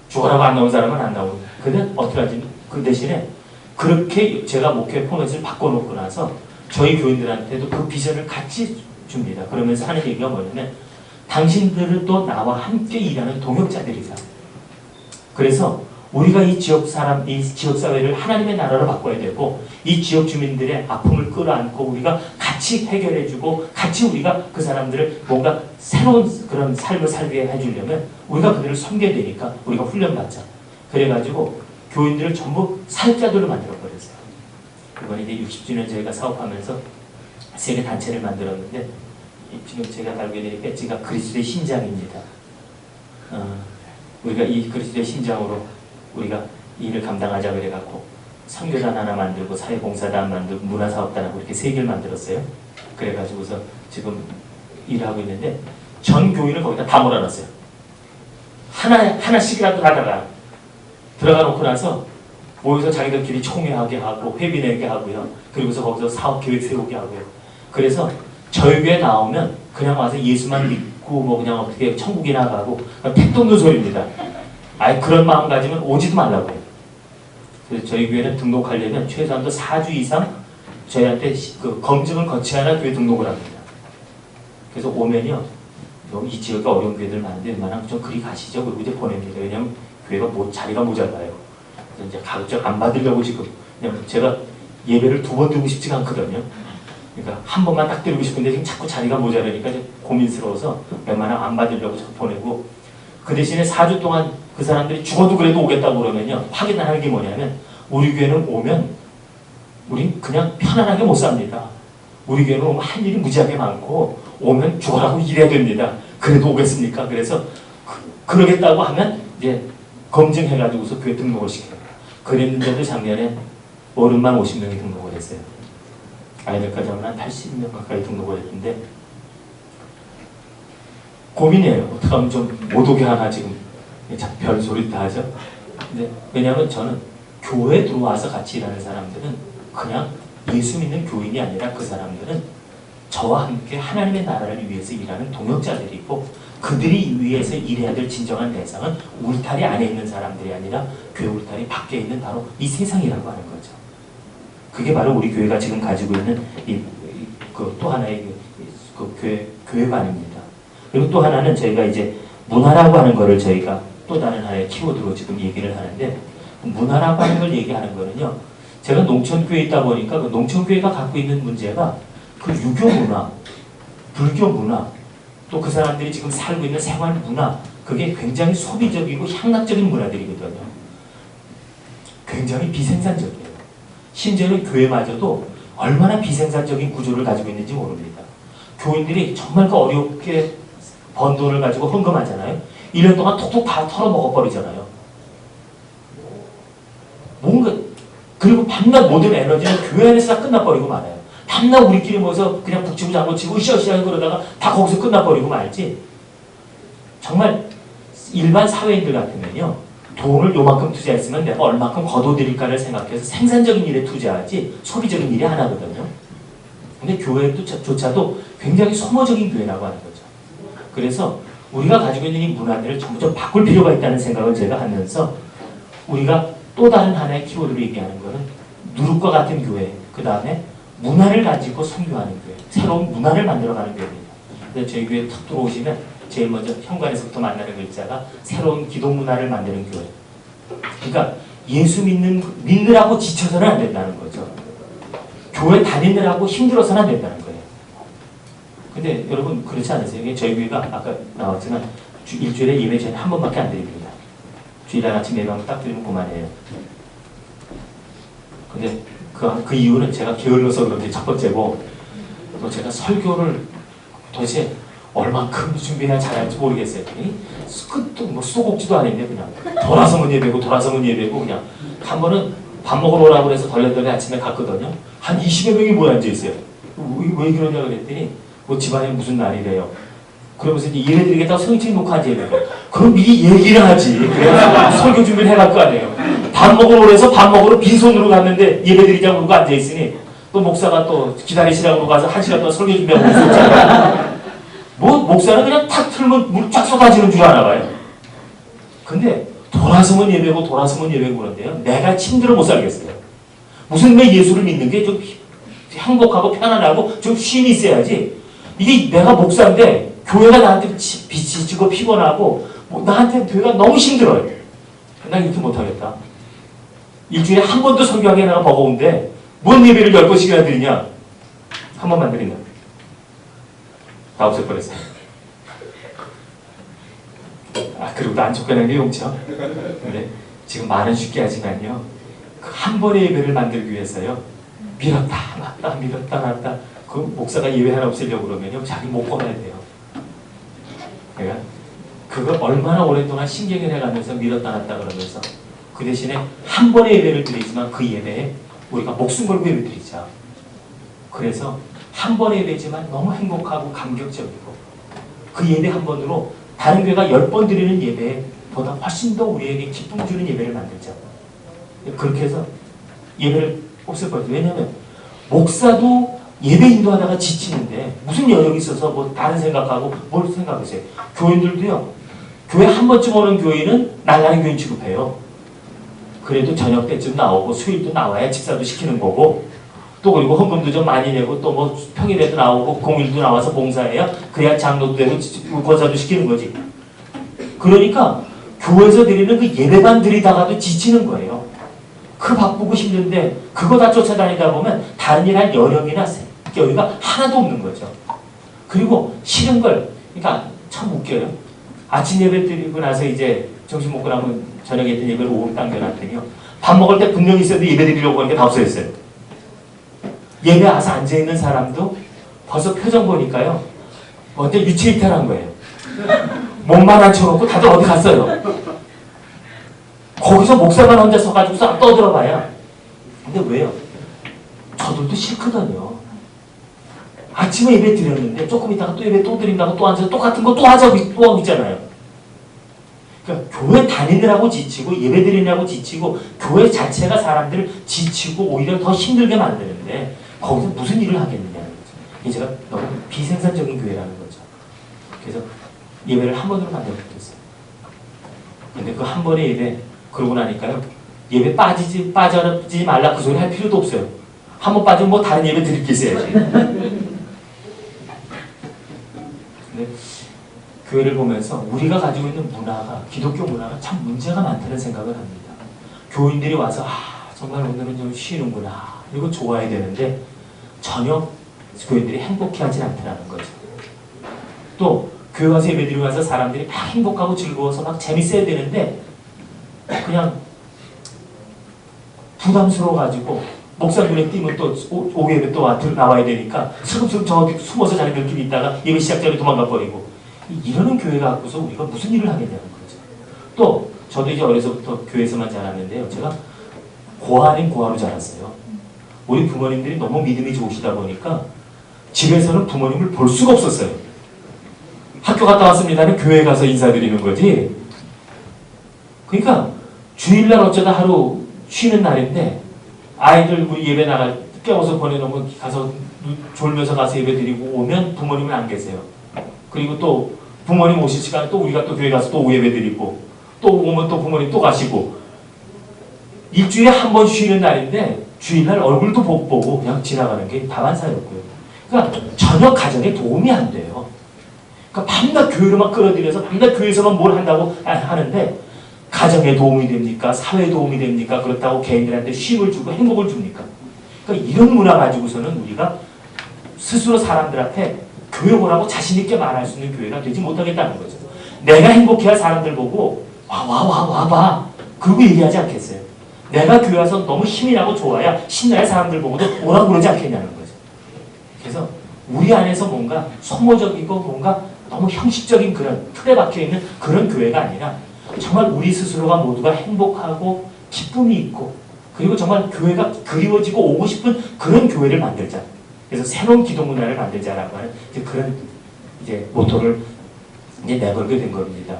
죽어라고 안 나온 사람은 안 나오고. 근데 어떻게 하지? 그 대신에 그렇게 제가 목회 포맷을 바꿔놓고 나서 저희 교인들한테도 그 비전을 같이 줍니다. 그러면서 하는 얘기가 뭐냐면 당신들은 또 나와 함께 일하는 동역자들이다. 그래서 우리가 이 지역 사람, 이 지역 사회를 하나님의 나라로 바꿔야 되고 이 지역 주민들의 아픔을 끌어안고 우리가 같이 해결해주고 같이 우리가 그 사람들을 뭔가 새로운 그런 삶을 살게 해주려면 우리가 그들을 섬겨야 되니까 우리가 훈련받자. 그래가지고 교인들을 전부 사역자들로 만들어버렸어요. 이번에 이제 60주년 저희가 사업하면서 세계 단체를 만들었는데 지금 제가 달게 된 배지가 그리스도의 심장입니다. 우리가 이 그리스도의 심장으로 우리가 일을 감당하자 그래갖고 선교단 하나 만들고 사회봉사단 만들고 문화사업단하고 이렇게 3개를 만들었어요. 그래가지고서 지금 일을 하고 있는데 전 교인을 거기다 다 몰아놨어요. 하나씩이라도 다 들어가 놓고 나서 모여서 자기들끼리 총회하게 하고 회비 내게 하고요. 그리고서 거기서 사업 계획 세우게 하고요. 그래서 저희 교회 나오면 그냥 와서 예수만 믿고 뭐 그냥 어떻게 천국에 나가고 택도 없는 소리입니다. 아예 그런 마음 가지면 오지도 말라고 해요. 그래서 저희 교회는 등록하려면 최소한도 4주 이상 저희한테 그 검증을 거쳐야 교회 등록을 합니다. 그래서 오면요. 이 지역에 어려운 교회들 많은데 웬만하면 좀 그리 가시죠. 그리고 이제 보냅니다. 왜냐면 교회가 자리가 모자라요. 그래서 이제 가급적 안 받으려고 지금 그냥 제가 예배를 2번 드리고 싶지가 않거든요. 그러니까 한 번만 딱 드리고 싶은데 지금 자꾸 자리가 모자라니까 이제 고민스러워서 웬만하면 안 받으려고 보내고 그 대신에 4주 동안 그 사람들이 죽어도 그래도 오겠다고 그러면요. 확인하는 게 뭐냐면 우리 교회는 오면 우린 그냥 편안하게 못 삽니다. 우리 교회는 오면 할 일이 무지하게 많고 오면 죽어라고 일해야 됩니다. 그래도 오겠습니까? 그래서 그러겠다고 하면 이제 검증해가지고서 교회 등록을 시켜요. 그랬는데도 작년에 어른만 50명이 등록을 했어요. 아이들까지 하면 한 80명 가까이 등록을 했는데 고민이에요. 어떻게 하면 좀 못 오게 하나 지금 별소리 다 하죠. 근데 왜냐하면 저는 교회에 들어와서 같이 일하는 사람들은 그냥 예수 믿는 교인이 아니라 그 사람들은 저와 함께 하나님의 나라를 위해서 일하는 동역자들이고 그들이 위해서 일해야 될 진정한 대상은 울타리 안에 있는 사람들이 아니라 교회 울타리 밖에 있는 바로 이 세상이라고 하는 거죠. 그게 바로 우리 교회가 지금 가지고 있는 또 하나의 교회관입니다. 그리고 또 하나는 저희가 이제 문화라고 하는 거를 저희가 또 다른 하나의 키워드로 지금 얘기를 하는데 문화라고 하는 걸 얘기하는 거는요. 제가 농촌교회에 있다 보니까 그 농촌교회가 갖고 있는 문제가 그 유교 문화, 불교 문화, 또 그 사람들이 지금 살고 있는 생활 문화, 그게 굉장히 소비적이고 향락적인 문화들이거든요. 굉장히 비생산적이에요. 심지어는 교회마저도 얼마나 비생산적인 구조를 가지고 있는지 모릅니다. 교인들이 정말 그 어렵게 번 돈을 가지고 헌금하잖아요. 1년 동안 톡톡 다 털어먹어버리잖아요. 뭔가 그리고 밤낮 모든 에너지는 교회 안에서 다 끝나버리고 말아요. 밤낮 우리끼리 모여서 그냥 북치고 장구치고 으쌰으쌰 그러다가 다 거기서 끝나버리고 말지. 정말 일반 사회인들 같으면요. 돈을 요만큼 투자했으면 내가 얼마큼 거둬들일까를 생각해서 생산적인 일에 투자하지 소비적인 일이 하나거든요. 근데 교회조차도 굉장히 소모적인 교회라고 하는 거죠. 그래서 우리가 가지고 있는 이 문화들을 전부 좀 바꿀 필요가 있다는 생각을 제가 하면서 우리가 또 다른 하나의 키워드로 얘기하는 거는 누룩과 같은 교회, 그 다음에 문화를 가지고 선교하는 교회, 새로운 문화를 만들어가는 교회입니다. 그래서 저희 교회 탁 들어오시면 제일 먼저 현관에서부터 만나는 글자가 새로운 기독 문화를 만드는 교회. 그러니까 예수 믿느라고 지쳐서는 안 된다는 거죠. 교회 다니느라고 힘들어서는 안 된다는 거예요. 근데 여러분 그렇지 않으세요? 이게 저희 교회가 아까 나왔지만 일주일에 예배 전에 한 번밖에 안 드립니다. 주일날 아침 예배만 딱 드리면 그만이에요. 근데 그 이유는 제가 게을러서 그런 게 첫 번째고 또 제가 설교를 도대체 얼만큼 준비나 잘할지 모르겠어요. 끝도 뭐 수도꼭지도 아닌데 그냥 돌아서면 예배고 돌아서면 예배고 그냥 한 번은 밥 먹으러 오라고 해서 덜레덜레 아침에 갔거든요. 한 20여 명이 모여 앉아있어요. 왜 그러냐 그랬더니 뭐 집안에 무슨 날이래요. 그러면서 이제 예배 드리겠다고 성의책 놓고 앉아있는 거예요. 그럼 미리 얘기를 하지. 그래서 설교 준비를 해갈 거 아니에요. 밥 먹으러 오래서 밥 먹으러 빈손으로 갔는데 예배 드리자고 그러고 앉아있으니 또 목사가 또 기다리시라고 그러고 가서 1시간 동안 설교 준비하고 있었잖아요. 뭐 목사는 그냥 탁 틀면 물 쫙 쏟아지는 줄 아나 봐요. 근데 돌아서면 예배고 돌아서면 예배고 그런데요. 내가 힘들어 못 살겠어요. 무슨 내 예수를 믿는 게 좀 행복하고 편안하고 좀 쉼이 있어야지. 이게 내가 목사인데 교회가 나한테 지치고 피곤하고 뭐 나한테 교회가 너무 힘들어요. 난 이렇게 못하겠다. 일주일에 한 번도 설교하기 내가 버거운데 뭔 예배를 10번씩이나 드리냐. 한 번만 드리냐. 다 없애버렸어요. 그리고 또 안 쫓겨나는 게 용처. 근데 지금 말은 쉽게 하지만요. 그 한 번의 예배를 만들기 위해서요. 밀었다 놨다 밀었다 놨다. 그 목사가 예배 하나 없애려고 그러면요. 자기 못 꺼내야 돼요. 그러니까 그걸 얼마나 오랫동안 신경을 해가면서 밀었다 놨다 그러면서 그 대신에 한 번의 예배를 드리지만 그 예배에 우리가 목숨 걸고 예배 드리자. 그래서 한 번의 예배지만 너무 행복하고 감격적이고 그 예배 한 번으로 다른 교회가 10번 드리는 예배보다 훨씬 더 우리에게 기쁨 주는 예배를 만들자. 그렇게 해서 예배를 없앨 거예요. 왜냐하면 목사도 예배 인도하다가 지치는데 무슨 여력이 있어서 뭐 다른 생각하고 뭘 생각하세요. 교인들도요. 교회 한 번쯤 오는 교인은 나가는 교인 취급해요. 그래도 저녁 때쯤 나오고 수요일도 나와야 집사도 시키는 거고 또 그리고 헌금도 좀 많이 내고 또 뭐 평일에도 나오고 공일도 나와서 봉사해야 그래야 장로도 되고 권사도 시키는 거지. 그러니까 교회에서 드리는 그 예배만 드리다가도 지치는 거예요. 그 바쁘고 힘든데 그거 다 쫓아다니다 보면 다른 일 할 여력이나 여유가 하나도 없는 거죠. 그리고 싫은 걸 그러니까 참 웃겨요. 아침 예배 드리고 나서 이제 점심 먹고 나면 저녁에 있던 예배를 오후 당겨놨더니요. 밥 먹을 때 분명히 있었는데 예배 드리려고 하는 게 다 없어졌어요. 예배 와서 앉아있는 사람도 벌써 표정 보니까요. 먼저 유체이탈한 거예요. 몸만 앉혀놓고 다들 어디 갔어요. 거기서 목사만 혼자 서가지고서 떠들어봐야. 근데 왜요? 저들도 싫거든요. 아침에 예배 드렸는데 조금 있다가 또 예배 또 드린다고 또 앉아서 똑같은 거 또 하자고 또 하고 있잖아요. 그러니까 교회 다니느라고 지치고 예배 드리느라고 지치고 교회 자체가 사람들을 지치고 오히려 더 힘들게 만드는데 거기서 무슨 일을 하겠느냐는 거죠. 이게 제가 너무 비생산적인 교회라는 거죠. 그래서 예배를 한 번으로 만들어버렸어요. 근데 그 한 번의 예배 그러고 나니까요. 예배 빠지지 말라 그 소리 할 필요도 없어요. 한 번 빠지면 뭐 다른 예배 드릴 게 있어야지. 근데 교회를 보면서 우리가 가지고 있는 문화가 기독교 문화가 참 문제가 많다는 생각을 합니다. 교인들이 와서 정말 오늘은 좀 쉬는구나 이거 좋아야 되는데 전혀 교인들이 행복해하지 않더라는 거죠. 또 교회 와서 예배드리고 와서 사람들이 막 행복하고 즐거워서 막 재밌어야 되는데 그냥 부담스러워가지고 목사 눈에 띄면 또 오후에 또 나와야 되니까 슬금슬금 저기 숨어서 자기들끼리 있다가 예배 시작 전에 도망가 버리고 이러는 교회가 갖고서 우리가 무슨 일을 하겠냐는 거죠. 또 저도 이제 어려서부터 교회에서만 자랐는데요. 제가 고아 아닌 고아로 자랐어요. 우리 부모님들이 너무 믿음이 좋으시다 보니까 집에서는 부모님을 볼 수가 없었어요. 학교 갔다 왔습니다는 교회에 가서 인사드리는 거지. 그러니까 주일날 어쩌다 하루 쉬는 날인데 아이들 우리 예배 나갈 깨워서 보내놓으면 가서 졸면서 가서 예배 드리고 오면 부모님은 안 계세요. 그리고 또 부모님 오실 시간에 또 우리가 또 교회 가서 또 예배 드리고 또 오면 또 부모님 또 가시고 일주일에 한 번 쉬는 날인데 주일날 얼굴도 못 보고 그냥 지나가는 게 다반사였고요. 그러니까 전혀 가정에 도움이 안 돼요. 그러니까 밤낮 교회로만 끌어들여서 밤낮 교회에서만 뭘 한다고 하는데 가정에 도움이 됩니까? 사회에 도움이 됩니까? 그렇다고 개인들한테 쉼을 주고 행복을 줍니까? 그러니까 이런 문화 가지고서는 우리가 스스로 사람들한테 교회 오라고 자신 있게 말할 수 있는 교회가 되지 못하겠다는 거죠. 내가 행복해야 사람들 보고 와봐 그러고 얘기하지 않겠어요. 내가 교회 와서 너무 힘이 나고 좋아야 신나야 사람들 보고도 오라고 그러지 않겠냐는 거죠. 그래서 우리 안에서 뭔가 소모적이고 뭔가 너무 형식적인 그런 틀에 박혀있는 그런 교회가 아니라 정말 우리 스스로가 모두가 행복하고 기쁨이 있고 그리고 정말 교회가 그리워지고 오고 싶은 그런 교회를 만들자. 그래서 새로운 기도 문화를 만들자라고 하는 이제 그런 이제 모토를 이제 내걸게 된 겁니다.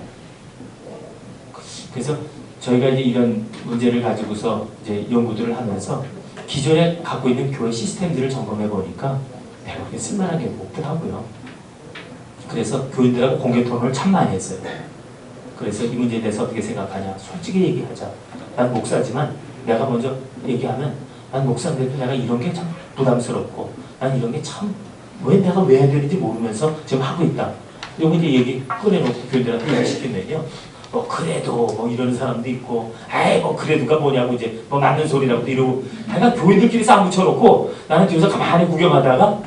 그래서 저희가 이제 이런 문제를 가지고서 이제 연구들을 하면서 기존에 갖고 있는 교회 시스템들을 점검해 보니까 그게 쓸만한 게 없더라고요. 그래서 교인들하고 공개 토론을 참 많이 했어요. 그래서 이 문제에 대해서 어떻게 생각하냐. 솔직히 얘기하자. 난 목사지만 내가 먼저 얘기하면 난 목사인데도 내가 이런 게 참 부담스럽고 난 이런 게 참 왜 내가 왜 해야 되는지 모르면서 지금 하고 있다. 이거 이제 얘기 꺼내놓고 교인들한테 얘기시키면요. 그래도 뭐 이러는 사람도 있고 아이 뭐 그래도가 뭐냐고 이제 뭐 맞는 소리라고 이러고 내가 교인들끼리 싸움 붙여놓고 나는 뒤에서 가만히 구경하다가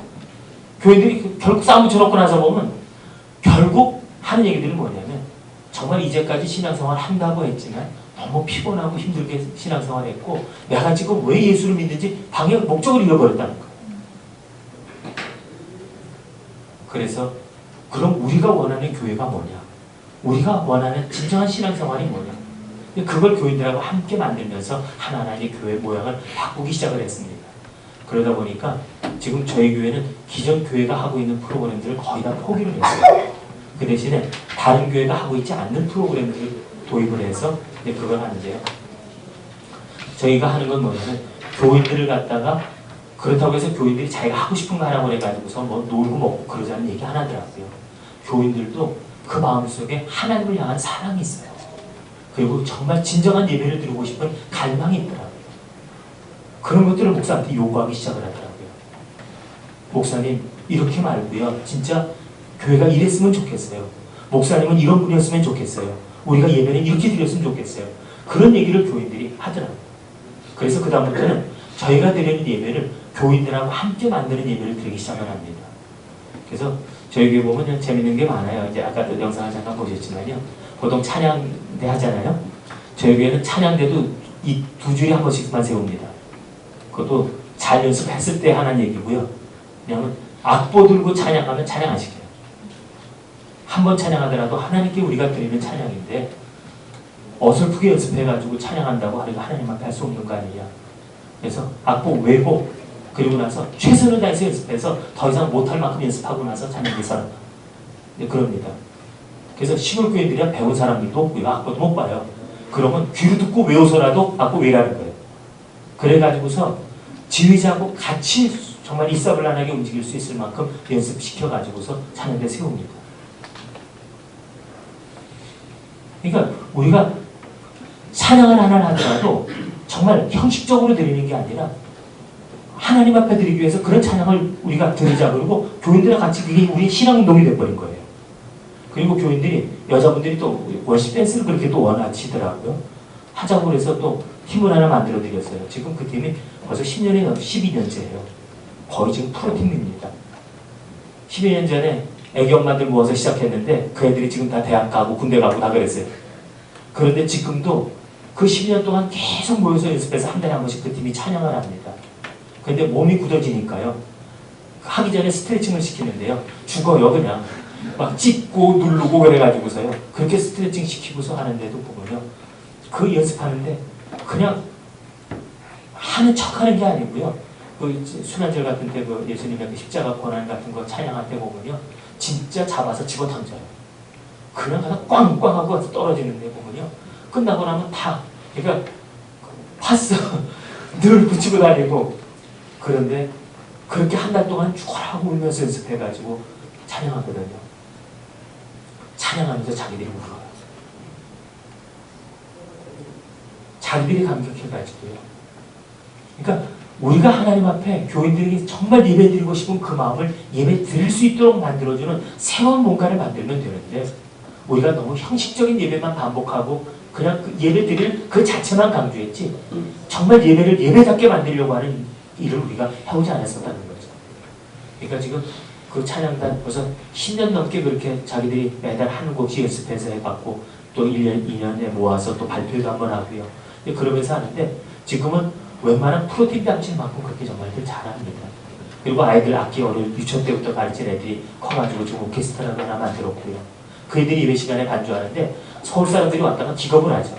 교인들이 결국 싸움 붙여놓고 나서 보면 결국 하는 얘기들은 뭐냐면 정말 이제까지 신앙생활 한다고 했지만 너무 피곤하고 힘들게 신앙생활 했고 내가 지금 왜 예수를 믿는지 방향 목적을 잃어버렸다는 거예요. 그래서 그럼 우리가 원하는 교회가 뭐냐? 우리가 원하는 진정한 신앙생활이 뭐냐? 그걸 교인들하고 함께 만들면서 하나하나의 교회 모양을 바꾸기 시작을 했습니다. 그러다 보니까 지금 저희 교회는 기존 교회가 하고 있는 프로그램들을 거의 다 포기를 했어요. 그 대신에 다른 교회가 하고 있지 않는 프로그램들을 도입을 해서 이제 그걸 하는데요. 저희가 하는 건 뭐냐면 교인들을 갖다가 그렇다고 해서 교인들이 자기가 하고 싶은 거 하라고 해가지고서 뭐 놀고 먹고 그러자는 얘기 안 하더라고요. 교인들도 그 마음속에 하나님을 향한 사랑이 있어요. 그리고 정말 진정한 예배를 드리고 싶은 갈망이 있더라고요. 그런 것들을 목사한테 요구하기 시작을 하더라고요. 목사님 이렇게 말고요. 진짜 교회가 이랬으면 좋겠어요. 목사님은 이런 분이었으면 좋겠어요. 우리가 예배는 이렇게 드렸으면 좋겠어요. 그런 얘기를 교인들이 하더라고요. 그래서 그 다음부터는 저희가 드리는 예배를 교인들하고 함께 만드는 예배를 드리기 시작을 합니다. 그래서 저희 교회 보면 재밌는 게 많아요. 이제 아까도 영상을 잠깐 보셨지만요. 보통 찬양대 하잖아요. 저희 교회는 찬양대도 이 2주일에 한 번씩만 세웁니다. 그것도 잘 연습했을 때 하는 얘기고요. 왜냐하면 악보 들고 찬양하면 찬양 안 시켜요. 한 번 찬양하더라도 하나님께 우리가 드리는 찬양인데 어설프게 연습해가지고 찬양한다고 하니까 하나님 앞에 할 수 없는 거 아니냐. 그래서 악보 외고 그리고 나서 최선을 다해서 연습해서 더 이상 못할 만큼 연습하고 나서 찬양을 사랑합니다. 네, 그럽니다. 그래서 시골 교회들이야 배운 사람들도 없고요. 악보도 못 봐요. 그러면 귀로 듣고 외워서라도 악보 외라는 거예요. 그래가지고서 지휘자하고 같이 정말 일사불란하게 움직일 수 있을 만큼 연습시켜가지고서 찬양대 세웁니다. 그러니까 우리가 찬양을 하나 하더라도 정말 형식적으로 드리는 게 아니라 하나님 앞에 드리기 위해서 그런 찬양을 우리가 드리자 그러고 교인들과 같이 그게 우리 신앙운동이 돼버린 거예요. 그리고 교인들이 여자분들이 또 월십 댄스를 그렇게 또 원하시더라고요. 하자고 그래서 또 팀을 하나 만들어 드렸어요. 지금 그 팀이 벌써 10년이 넘어 12년째예요. 거의 지금 프로팀입니다. 12년 전에 애기 엄마들 모아서 시작했는데 그 애들이 지금 다 대학 가고 군대 가고 다 그랬어요. 그런데 지금도 그 10년 동안 계속 모여서 연습해서 한 달에 한 번씩 그 팀이 찬양을 합니다. 근데 몸이 굳어지니까요. 하기 전에 스트레칭을 시키는데요. 죽어요, 그냥. 막 찢고 누르고 그래가지고서요. 그렇게 스트레칭 시키고서 하는데도 보면요. 그 연습하는데 그냥 하는 척 하는 게 아니고요. 그 순환절 같은 때 그 예수님의 그 십자가 고난 같은 거 찬양할 때 보면요. 진짜 잡아서 집어 던져요. 그냥 가서 꽝꽝 하고 떨어지는데 보면요. 끝나고 나면 다, 그러니까 파스 늘 붙이고 다니고. 그런데 그렇게 한 달 동안 죽어라고 울면서 연습해가지고 찬양하거든요. 찬양하면서 자기들이 울어요. 자기들이 감격해가지고요. 그러니까 우리가 하나님 앞에 교인들에게 정말 예배드리고 싶은 그 마음을 예배 드릴 수 있도록 만들어주는 새로운 뭔가를 만들면 되는데 우리가 너무 형식적인 예배만 반복하고 그냥 그 예배 드릴 그 자체만 강조했지 정말 예배를 예배답게 만들려고 하는 일을 우리가 해오지 않았었다는 거죠. 그러니까 지금 그 찬양단 벌써 10년 넘게 그렇게 자기들이 매달 한 곡씩 연습해서 해봤고 또 1년, 2년에 모아서 또 발표도 한번 하고요. 그러면서 하는데 지금은 웬만한 프로틴 뺨칠만큼 그렇게 정말들 잘합니다. 그리고 아이들 악기 어릴 유치원 때부터 가르친 애들이 커가지고 지금 오케스트라를 하나 만들었고요. 그 애들이 예배 시간에 반주하는데 서울 사람들이 왔다가 기겁을 하죠.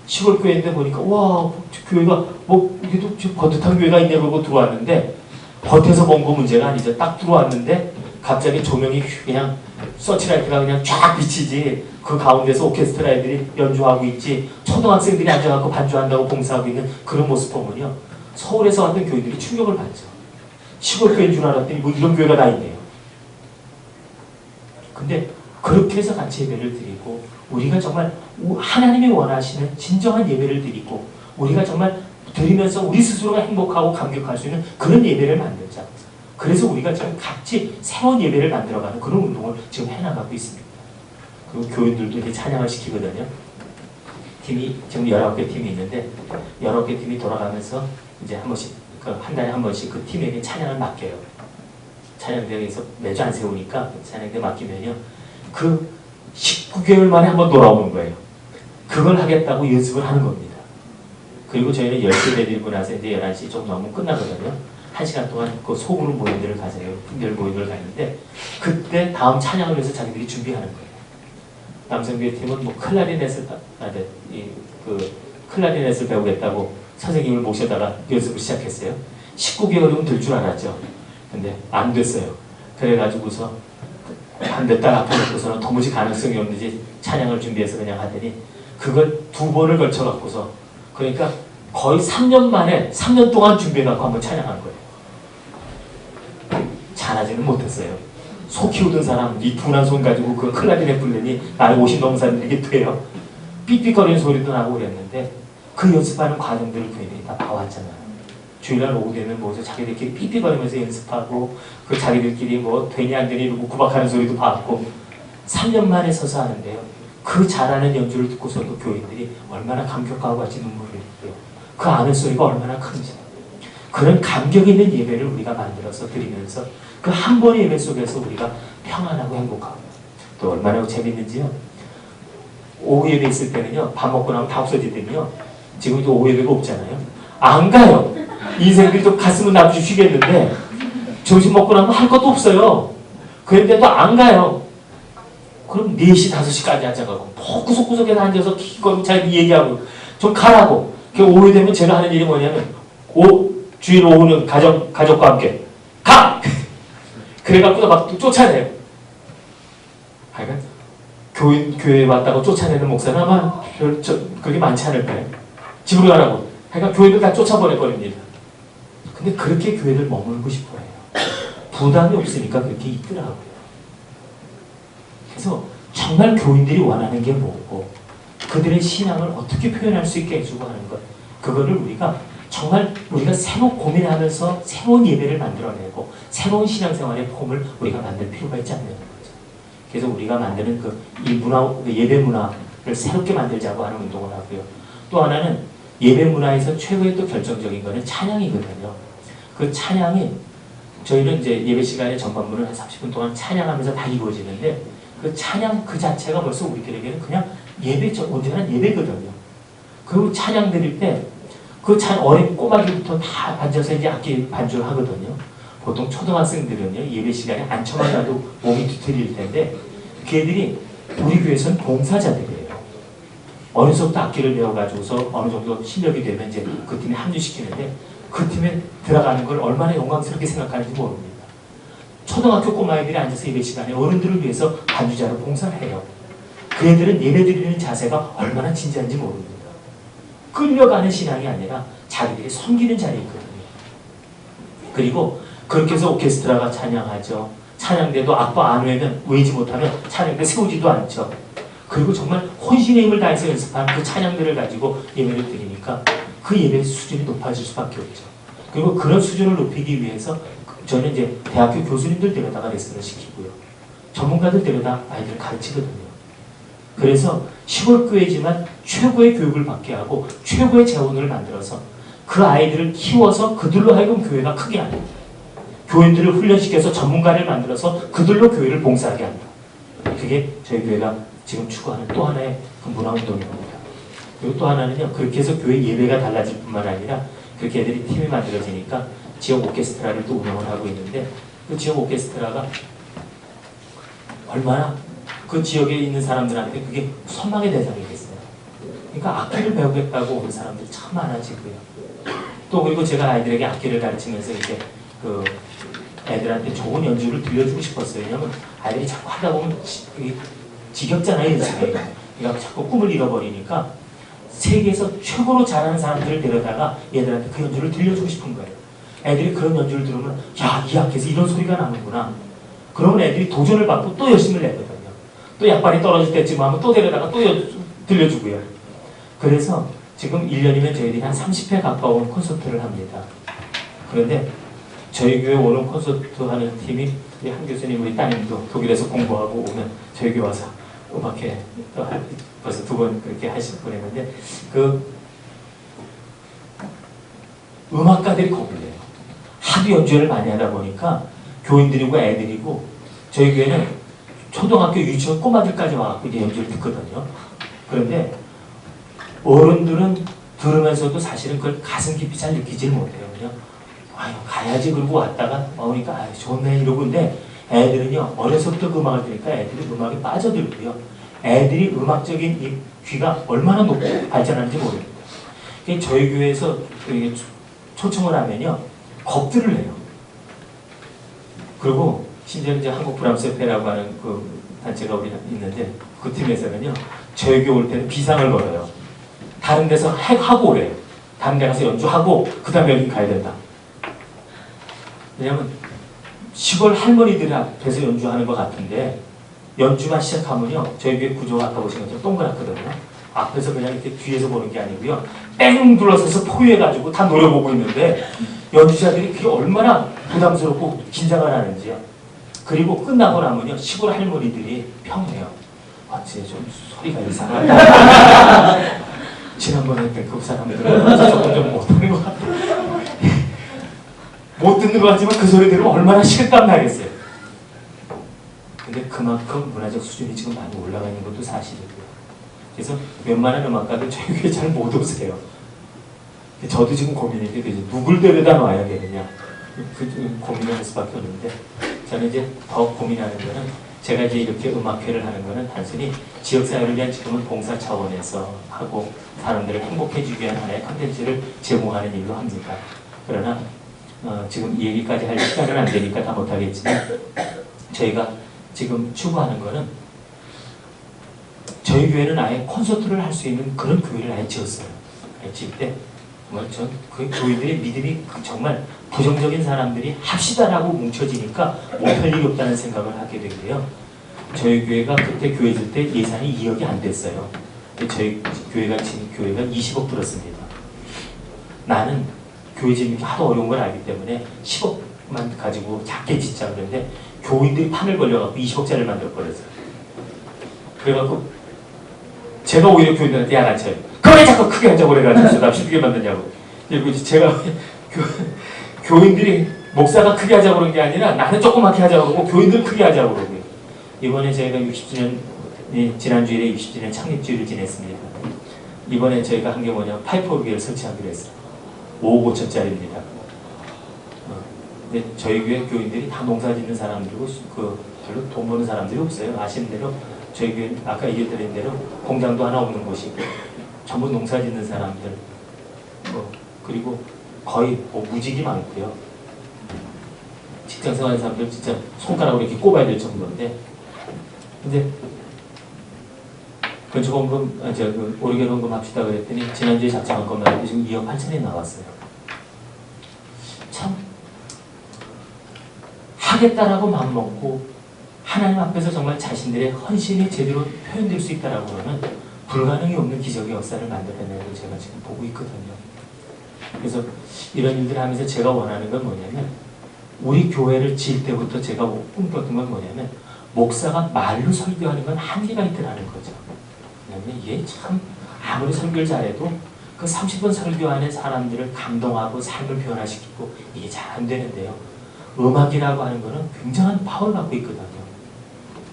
시골 교회인데 보니까 와 교회가 뭐 이게도 지금 버젓한 교회가 있냐 그러고 들어왔는데 겉에서 본 거 문제가 아니죠. 딱 들어왔는데 갑자기 조명이 그냥 서치라이트가 그냥 쫙 비치지 그 가운데서 오케스트라 애들이 연주하고 있지 초등학생들이 앉아갖고 반주한다고 봉사하고 있는 그런 모습 보면요. 서울에서 왔던 교인들이 충격을 받죠. 시골 교회인 줄 알았더니 뭐 이런 교회가 다 있네요. 근데 그렇게 해서 같이 예배를 드리고 우리가 정말 하나님이 원하시는 진정한 예배를 드리고 우리가 정말 드리면서 우리 스스로가 행복하고 감격할 수 있는 그런 예배를 만들자. 그래서 우리가 지금 같이 새로운 예배를 만들어가는 그런 운동을 지금 해나가고 있습니다. 그리고 교인들도 이제 찬양을 시키거든요. 팀이 지금 19개 팀이 있는데 19개 팀이 돌아가면서 이제 한 번씩 한 달에 한 번씩 그 팀에게 찬양을 맡겨요. 찬양대회에서 매주 안 세우니까 찬양대 맡기면요. 그 19개월 만에 한 번 돌아오는 거예요. 그걸 하겠다고 연습을 하는 겁니다. 그리고 저희는 10시 내리고 나서 이제 11시 좀 넘으면 끝나거든요. 1시간 동안 그 소그룹 모임들을 가세요. 분별 모임을 가는데 그때 다음 찬양을 위해서 자기들이 준비하는 거예요. 남성교회 팀은 뭐 클라리넷을 클라리넷을 배우겠다고 선생님을 모셔다가 연습을 시작했어요. 19개월이면 될 줄 알았죠. 근데 안 됐어요. 그래가지고서 한 몇 달 앞에 놓고서는 도무지 가능성이 없는지 찬양을 준비해서 그냥 하더니 그걸 2번을 걸쳐갖고서 그러니까 거의 3년 만에 3년 동안 준비해갖고 한번 찬양한 거예요. 잘하지는 못했어요. 소 키우던 사람 이 둔한 손 가지고 그 클라리넷 불더니 나이 50 넘은 사람들이 돼요. 삑삑거리는 소리도 나고 그랬는데 그 연습하는 과정들을 교회들이 다 봐왔잖아요. 주일날 오후 되면 뭐 자기들끼리 삐삐거리면서 연습하고 그 자기들끼리 뭐 되니 안 되니 이러고 구박하는 소리도 봤고 3년 만에 서서 하는데요. 그 잘하는 연주를 듣고서도 교인들이 얼마나 감격하고 같이 눈물을 흘리고요. 그 아는 소리가 얼마나 큰지 그런 감격 있는 예배를 우리가 만들어서 드리면서 그 한 번의 예배 속에서 우리가 평안하고 행복하고 또 얼마나 재밌는지요. 오후 예배 있을 때는요. 밥 먹고 나면 다 없어지더니요. 지금도 오후 예배가 없잖아요. 안 가요. 인생들이 좀 가슴은 나쁘지 쉬겠는데 점심 먹고 나면 할 것도 없어요. 그런데도 안 가요. 그럼 4시, 5시까지 앉아가고 뭐 구석구석에 앉아서 기꺼이 잘 얘기하고 좀 가라고. 오후 되면 제가 하는 일이 뭐냐면 주일 오후는 가족과 함께 가! 그래갖고 막 쫓아내요. 하여간 교회에 왔다고 쫓아내는 목사는 아마 그렇게 많지 않을까요? 집으로 가라고. 하여간 교회를 다 쫓아보내버립니다. 근데 그렇게 교회를 머물고 싶어 해요. 부담이 없으니까 그렇게 있더라고요. 그래서 정말 교인들이 원하는 게 뭐고 그들의 신앙을 어떻게 표현할 수 있게 해주고 하는 것 그거를 우리가 정말 우리가 새로 고민하면서 새로운 예배를 만들어내고 새로운 신앙생활의 폼을 우리가 만들 필요가 있지 않느냐는 거죠. 그래서 우리가 만드는 이 예배 문화를 새롭게 만들자고 하는 운동을 하고요. 또 하나는 예배 문화에서 최고의 또 결정적인 거는 찬양이거든요. 그 찬양이 저희는 이제 예배 시간에 전반부를 한 30분 동안 찬양하면서 다 이루어지는데 그 찬양 그 자체가 벌써 우리들에게는 그냥 언제나 예배거든요. 그 찬양 드릴 때 그 어린 꼬마들부터 다 앉아서 이제 악기 반주를 하거든요. 보통 초등학생들은요, 예배 시간에 앉혀만 놔도 몸이 뒤틀릴 텐데, 그 애들이 우리 교회에서는 봉사자들이에요. 어려서부터 악기를 배워가지고서 어느 정도 실력이 되면 이제 그 팀에 합류시키는데, 그 팀에 들어가는 걸 얼마나 영광스럽게 생각하는지 모릅니다. 초등학교 꼬마애들이 앉아서 예배 시간에 어른들을 위해서 반주자로 봉사를 해요. 그 애들은 예배 드리는 자세가 얼마나 진지한지 모릅니다. 끌려가는 신앙이 아니라 자기들이 섬기는 자리에 있거든요. 그리고 그렇게 해서 오케스트라가 찬양하죠. 찬양대도 악보 안 외지 못하면 찬양대 세우지도 않죠. 그리고 정말 혼신의 힘을 다해서 연습한 그 찬양들을 가지고 예배를 드리니까 그 예배의 수준이 높아질 수밖에 없죠. 그리고 그런 수준을 높이기 위해서 저는 이제 대학교 교수님들 데려다가 레슨을 시키고요. 전문가들 데려다 아이들을 가르치거든요. 그래서 시골 교회지만 최고의 교육을 받게 하고 최고의 재원을 만들어서 그 아이들을 키워서 그들로 하여금 교회가 크게 합니다. 교인들을 훈련시켜서 전문가를 만들어서 그들로 교회를 봉사하게 합니다. 그게 저희 교회가 지금 추구하는 또 하나의 그 문화운동입니다. 그리고 또 하나는요, 그렇게 해서 교회 예배가 달라질 뿐만 아니라 그렇게 애들이 팀이 만들어지니까 지역 오케스트라를 또 운영을 하고 있는데, 그 지역 오케스트라가 얼마나 그 지역에 있는 사람들한테 그게 선망의 대상이 됐어요. 그러니까 악기를 배우겠다고 오는 사람들이 참 많아지고요. 또 그리고 제가 아이들에게 악기를 가르치면서 이제 그 애들한테 좋은 연주를 들려주고 싶었어요. 왜냐면 아이들이 자꾸 하다 보면 지겹잖아요, 연습이. 그러니까 자꾸 꿈을 잃어버리니까 세계에서 최고로 잘하는 사람들을 데려다가 얘들한테 그 연주를 들려주고 싶은 거예요. 애들이 그런 연주를 들으면, 야, 이 악기에서 이런 소리가 나는구나. 그러면 애들이 도전을 받고 또 열심을 내거든요. 또 약발이 떨어질 때쯤 하면 또 데려다가 또 들려주고요. 그래서 지금 1년이면 저희들이 한 30회 가까운 콘서트를 합니다. 그런데 저희 교회 오는 콘서트 하는 팀이 한 교수님, 우리 따님도 독일에서 공부하고 오면 저희 교회 와서 음악회 벌써 2번 그렇게 하실 뻔했는데, 그 음악가들이 겁을 내요. 하도 연주를 많이 하다 보니까 교인들이고 애들이고, 저희 교회는 초등학교 유치원 꼬마들까지 와서 이제 연주를 듣거든요. 그런데 어른들은 들으면서도 사실은 그걸 가슴 깊이 잘 느끼지를 못해요. 그냥 아유 가야지 그러고 왔다가 오니까 아유 좋네 이러고. 근데 애들은요, 어려서부터 그 음악을 들으니까 애들이 음악에 빠져들고요. 애들이 음악적인 이 귀가 얼마나 높게 발전하는지 모릅니다. 저희 교회에서 초청을 하면요, 겁들을 내요. 그리고 심지어 이제 한국 브람스협회라고 하는 그 단체가 우리 있는데, 그 팀에서는요, 저희 교회 올 때는 비상을 걸어요. 다른 데서 하고 오래요. 다른 데 가서 연주하고 그 다음에 여기 가야 된다. 왜냐면 시골 할머니들 앞에서 연주하는 것 같은데, 연주만 시작하면요, 저희 교회 구조가 아까 보신 것처럼 동그랗거든요. 앞에서 그냥 이렇게 뒤에서 보는 게 아니고요, 뺑 둘러서서 포위해가지고 다 노려보고 있는데, 연주자들이 그게 얼마나 부담스럽고 긴장을 하는지요. 그리고 끝나고 나면요, 시골 할머니들이 평해요. 어째 좀 소리가 이상하다. 지난번에 했던 그 사람들은 조금 좀 못하는 것 같아. 못 듣는 것 같지만 그 소리 들으면 얼마나 실감 나겠어요. 근데 그만큼 문화적 수준이 지금 많이 올라가 있는 것도 사실이고요. 그래서 웬만한 음악가들 저희 교회 잘 못 오세요. 저도 지금 고민인데 누굴 데려다 놔야 되느냐, 그 고민을 할 수밖에 없는데, 저는 이제 더 고민하는 거는, 제가 이제 이렇게 음악회를 하는 거는 단순히 지역사회를 위한 지금은 봉사 차원에서 하고 사람들을 행복해지기 위한 하나의 컨텐츠를 제공하는 일로 합니다. 그러나 지금 이 얘기까지 할 시간은 안 되니까 다 못하겠지만, 저희가 지금 추구하는 거는, 저희 교회는 아예 콘서트를 할 수 있는 그런 교회를 아예 지었어요. 지을 때 정말 그 교인들의 믿음이 정말 부정적인 사람들이 합시다라고 뭉쳐지니까 못할 일이 없다는 생각을 하게 되고요. 저희 교회가 그때 교회 질 때 예산이 2억이 안 됐어요. 저희 교회가 지금 교회가 20억 들었습니다. 나는 교회 짓는 게 하도 어려운 걸 알기 때문에 10억만 가지고 작게 짓자 그랬는데, 교인들이 판을 걸려갖고 20억짜리를 만들어버렸어요. 그래갖고 제가 오히려 교인들한테 야단쳐요. 그래 자꾸 크게 하자고 그래가지고 나 힘들게 만드냐고. 그리고 제가 교인들이 목사가 크게 하자고 그런 게 아니라 나는 조그맣게 하자고 그러고 교인들 크게 하자고 그러고요. 이번에 저희가 60주년, 지난주일에 60주년 창립주일을 지냈습니다. 이번에 저희가 한 게 뭐냐, 파이프 오르기를 설치하기로 했어요. 5억 5천짜리입니다. 근데 저희 교회 교인들이 다 농사 짓는 사람들이고 별로 돈 버는 사람들이 없어요. 아시는 대로 저희 교회 아까 얘기드린 대로 공장도 하나 없는 곳이고 전부 농사 짓는 사람들, 그리고 거의 무직이 많고요. 직장 생활하는 사람들 진짜 손가락으로 이렇게 꼽아야 될 정도인데, 근데 건축원금, 오리게로 원금 합시다 그랬더니 지난주에 작성한 것만 해도 지금 2억 8천이 나왔어요. 참 하겠다라고 마음먹고 하나님 앞에서 정말 자신들의 헌신이 제대로 표현될 수 있다라고 하면 불가능이 없는 기적의 역사를 만들어내는 걸 제가 지금 보고 있거든요. 그래서 이런 일들을 하면서 제가 원하는 건 뭐냐면, 우리 교회를 지을 때부터 제가 꿈꿨던 건 뭐냐면, 목사가 말로 설교하는 건 한계가 있더라는 거죠. 왜냐면 이게 참 아무리 설교를 잘해도 그 30분 설교하는 사람들을 감동하고 삶을 변화시키고 이게 잘 안 되는데요. 음악이라고 하는 거는 굉장한 파워를 갖고 있거든요.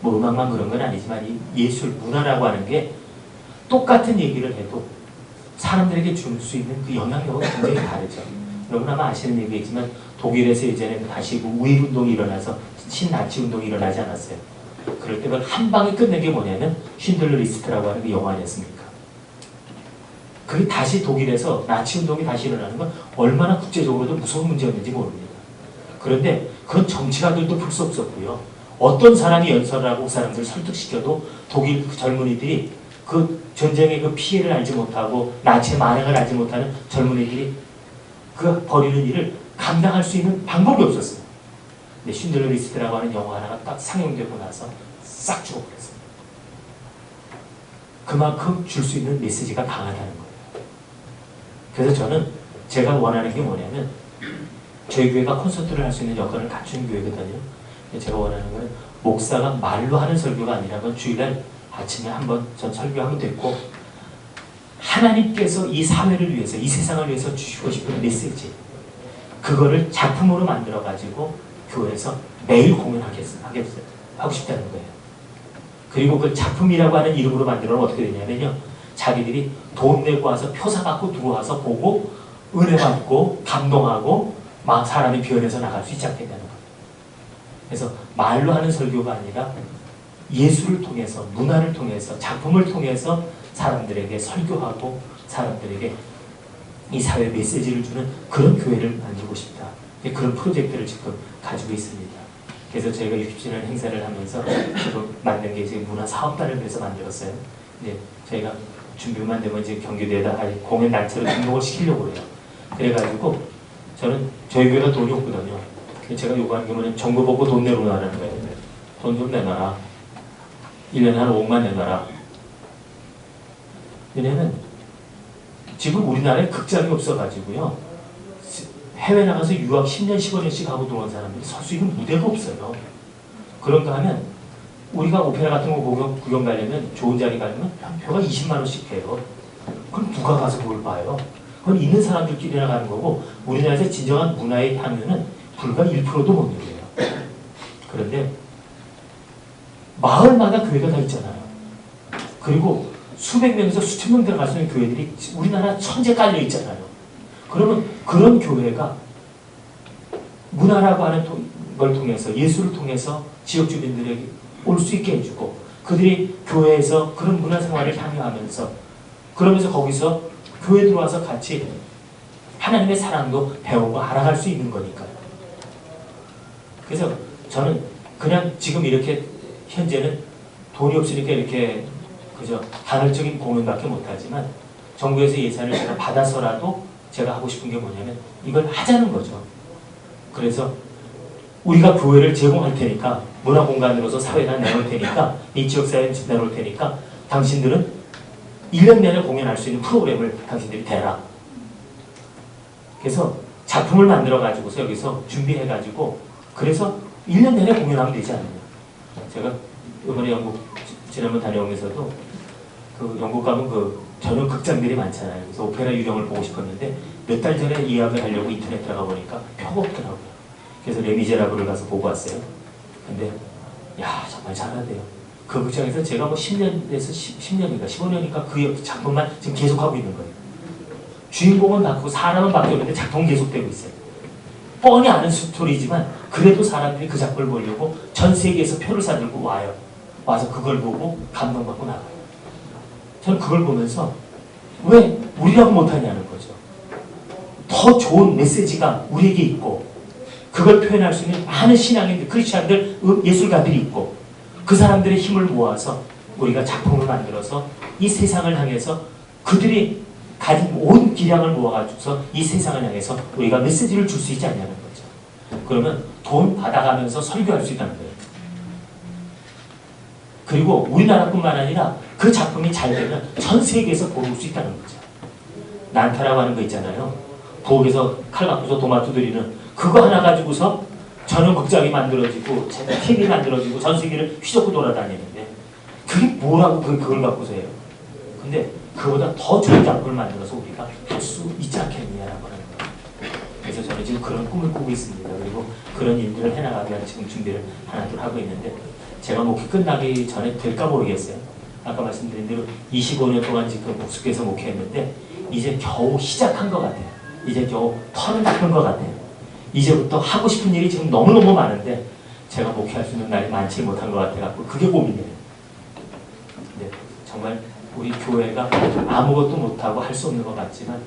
뭐 음악만 그런 건 아니지만 이 예술, 문화라고 하는 게 똑같은 얘기를 해도 사람들에게 줄 수 있는 그 영향력은 굉장히 다르죠. 여러분 아마 아시는 얘기겠지만 독일에서 예전에 다시 우익운동이 일어나서 신나치 운동이 일어나지 않았어요. 그럴 때 그걸 한 방에 끝낸 게 뭐냐면 쉰들러 리스트라고 하는 그 영화 아니었습니까? 그게 다시 독일에서 나치 운동이 다시 일어나는 건 얼마나 국제적으로도 무서운 문제였는지 모릅니다. 그런데 그런 정치가들도 풀 수 없었고요. 어떤 사람이 연설을 하고 그 사람들을 설득시켜도 독일 젊은이들이 그 전쟁의 그 피해를 알지 못하고 나치의 만행을 알지 못하는 젊은이들이 그 벌이는 일을 감당할 수 있는 방법이 없었어요. 근데 쉰들러 리스트라고 하는 영화 하나가 딱 상영되고 나서 싹 죽어버렸습니다. 그만큼 줄 수 있는 메시지가 강하다는 거예요. 그래서 저는 제가 원하는 게 뭐냐면, 저희 교회가 콘서트를 할 수 있는 여건을 갖춘 교회거든요. 제가 원하는 건 목사가 말로 하는 설교가 아니라 주일날 아침에 한번 전 설교하면 됐고, 하나님께서 이 사회를 위해서, 이 세상을 위해서 주시고 싶은 메시지, 그거를 작품으로 만들어가지고 교회에서 매일 하고 싶다는 거예요. 그리고 그 작품이라고 하는 이름으로 만들어면 어떻게 되냐면요, 자기들이 돈 내고 와서 표사 받고 들어와서 보고 은혜 받고 감동하고 막 사람이 변해서 나갈 수 시작된다는 거예요. 그래서 말로 하는 설교가 아니라 예술을 통해서, 문화를 통해서, 작품을 통해서 사람들에게 설교하고 사람들에게 이 사회 메시지를 주는 그런 교회를 만들고 싶다. 그런 프로젝트를 지금 가지고 있습니다. 그래서 저희가 60주년 행사를 하면서 만든 게 지금 문화사업단을 위해서 만들었어요. 이제 저희가 준비만 되면 이제 경기도에다 공연 날짜를 등록을 시키려고 해요. 그래가지고 저는 저희 교회가 돈이 없거든요. 제가 요구하는 게 뭐냐면 정부 보고 돈 내놓으라는 거예요. 돈 좀 내놔라. 1년에 한 5억만 내놔라. 왜냐면 지금 우리나라에 극장이 없어가지고요, 해외 나가서 유학 10년, 15년씩 하고 들어온 사람들이 설 수 있는 무대가 없어요. 그런가 하면 우리가 오페라 같은 거 구경 가려면, 좋은 자리 가려면 표가 20만 원씩 해요. 그럼 누가 가서 그걸 봐요? 그건 있는 사람들끼리 나가는 거고, 우리나라에서 진정한 문화의 향유는 불과 1%도 못 누려요. 그런데 마을마다 교회가 다 있잖아요. 그리고 수백 명에서 수천 명 들어갈 수 있는 교회들이 우리나라 천재 깔려 있잖아요. 그러면 그런 교회가 문화라고 하는 걸 통해서, 예술을 통해서 지역 주민들에게 올 수 있게 해주고, 그들이 교회에서 그런 문화생활을 향유하면서, 그러면서 거기서 교회 들어와서 같이 하나님의 사랑도 배우고 알아갈 수 있는 거니까요. 그래서 저는 그냥 지금 이렇게 현재는 돈이 없으니까 이렇게 그저 단월적인 공연밖에 못하지만, 정부에서 예산을 제가 받아서라도 제가 하고 싶은 게 뭐냐면 이걸 하자는 거죠. 그래서 우리가 교회를 제공할 테니까, 문화공간으로서 사회에다 내놓을 테니까, 이 지역사회에 내놓을 테니까 당신들은 1년 내내 공연할 수 있는 프로그램을 당신들이 대라. 그래서 작품을 만들어가지고서 여기서 준비해가지고, 그래서 1년 내내 공연하면 되지 않느냐. 제가 이번에 영국 지난번 다녀오면서도 그 영국 가면 그 전용 극장들이 많잖아요. 그래서 오페라 유령을 보고 싶었는데 몇 달 전에 예약을 하려고 인터넷 들어가 보니까 표가 없더라고요. 그래서 레미제라블을 가서 보고 왔어요. 근데 야, 정말 잘하대요. 그 극장에서 제가 뭐 10년에서 10년인가 15년인가 그 작품만 지금 계속하고 있는 거예요. 주인공은 바꾸고 사람은 바뀌었는데 작품은 계속되고 있어요. 뻔히 아는 스토리지만 그래도 사람들이 그 작품을 보려고 전 세계에서 표를 사들고 와요. 와서 그걸 보고 감동받고 나가요. 저는 그걸 보면서 왜 우리라고 못하냐는 거죠. 더 좋은 메시지가 우리에게 있고 그걸 표현할 수 있는 많은 신앙인들, 크리스찬들, 예술가들이 있고 그 사람들의 힘을 모아서 우리가 작품을 만들어서 이 세상을 향해서 그들이 가진 온 기량을 모아가지고서 이 세상을 향해서 우리가 메시지를 줄 수 있지 않냐는 거죠. 그러면 돈 받아가면서 설교할 수 있다는 거예요. 그리고 우리나라뿐만 아니라 그 작품이 잘 되면 전 세계에서 보러 올 수 있다는 거죠. 난타라고 하는 거 있잖아요. 부엌에서 칼 갖고서 도마토 드리는 그거 하나 가지고서 전용 극장이 만들어지고 TV 만들어지고 전 세계를 휘젓고 돌아다니는데 그게 뭐라고 그걸 갖고서 해요. 근데 그보다 더 좋은 작품을 만들어서 우리가 할 수 있지 않겠느냐라고 하는 거예요. 그래서 저는 지금 그런 꿈을 꾸고 있습니다. 그리고 그런 일들을 해나가기 위한 지금 준비를 하나둘 하고 있는데 제가 목회 끝나기 전에 될까 모르겠어요. 아까 말씀드린 대로 25년 동안 지금 목숙에서 목회했는데 이제 겨우 시작한 것 같아요. 이제 겨우 턴을 닦은 것 같아요. 이제부터 하고 싶은 일이 지금 너무너무 많은데 제가 목회할 수 있는 날이 많지 못한 것 같아서 그게 고민이에요. 근데 정말 우리 교회가 아무것도 못하고 할 수 없는 것 같지만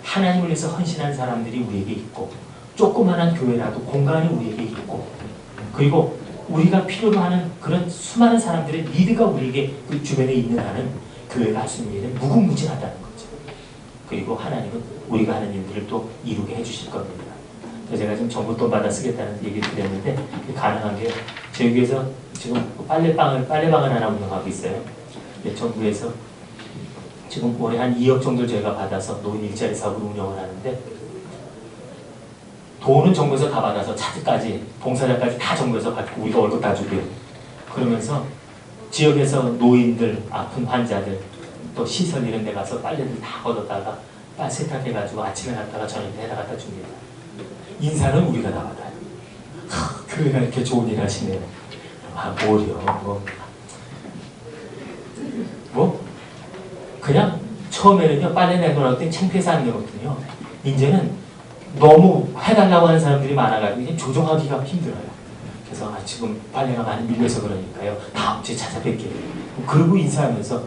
하나님을 위해서 헌신한 사람들이 우리에게 있고 조그만한 교회라도 공간이 우리에게 있고 그리고 우리가 필요로 하는 그런 수많은 사람들의 니드가 우리에게 그 주변에 있는 한은 교회가 할 수 있는 일은 무궁무진하다는 거죠. 그리고 하나님은 우리가 하는 일들을 또 이루게 해주실 겁니다. 제가 지금 정부 돈 받아 쓰겠다는 얘기를 드렸는데 가능한 게 저희 교회에서 지금 빨래방을 하나 운영하고 있어요. 정부에서 지금 올해 한 2억 정도 저희가 받아서 노인 일자리 사업을 운영을 하는데 돈은 정부에서 다 받아서 차트까지 봉사자까지 다 정부에서 받고 우리가 월급 다 주고요. 그러면서 지역에서 노인들, 아픈 환자들 또 시설 이런 데 가서 빨래들 다 걷었다가 빨 세탁해가지고 아침에 갔다가 저녁에 해다 갖다 줍니다. 인사는 우리가 다 받아요. 교회가 이렇게 좋은 일 하시네요. 뭐요? 그냥 처음에는요 빨래 내놓을 때 창피해서 안 내거든요. 이제는 너무 해달라고 하는 사람들이 많아가지고 이제 조정하기가 힘들어요. 그래서 지금 빨래가 많이 밀려서 그러니까요. 다음 주에 찾아뵐게요. 그러고 인사하면서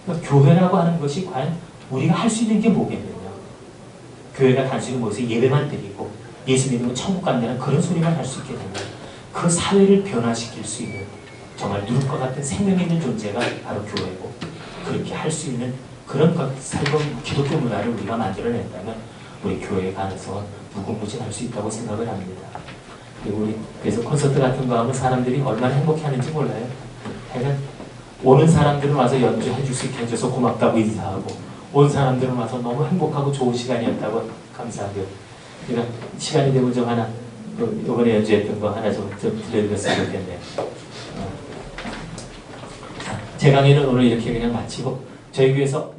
그러니까 교회라고 하는 것이 과연 우리가 할 수 있는 게 뭐겠느냐. 교회가 단순히 모여서 예배만 드리고 예수 믿으면 천국 간다는 그런 소리만 할 수 있게 되면 그 사회를 변화시킬 수 있는 정말 누룩과 같은 생명 있는 존재가 바로 교회고 그렇게 할 수 있는 그런 살본 기독교 문화를 우리가 만들어낸다면 우리 교회의 가능성은 무궁무진할 수 있다고 생각을 합니다. 그리고 우리 그래서 콘서트 같은 거 하면 사람들이 얼마나 행복해하는지 몰라요. 하여간 오는 사람들은 와서 연주해 줄 수 있게 해줘서 고맙다고 인사하고 온 사람들은 와서 너무 행복하고 좋은 시간이었다고 감사하고요. 그러니까 시간이 되면 좀 하나 이번에 연주했던 거 하나 좀 들려드렸으면 좋겠네요. 제 강의는 오늘 이렇게 그냥 마치고 저희 교회에서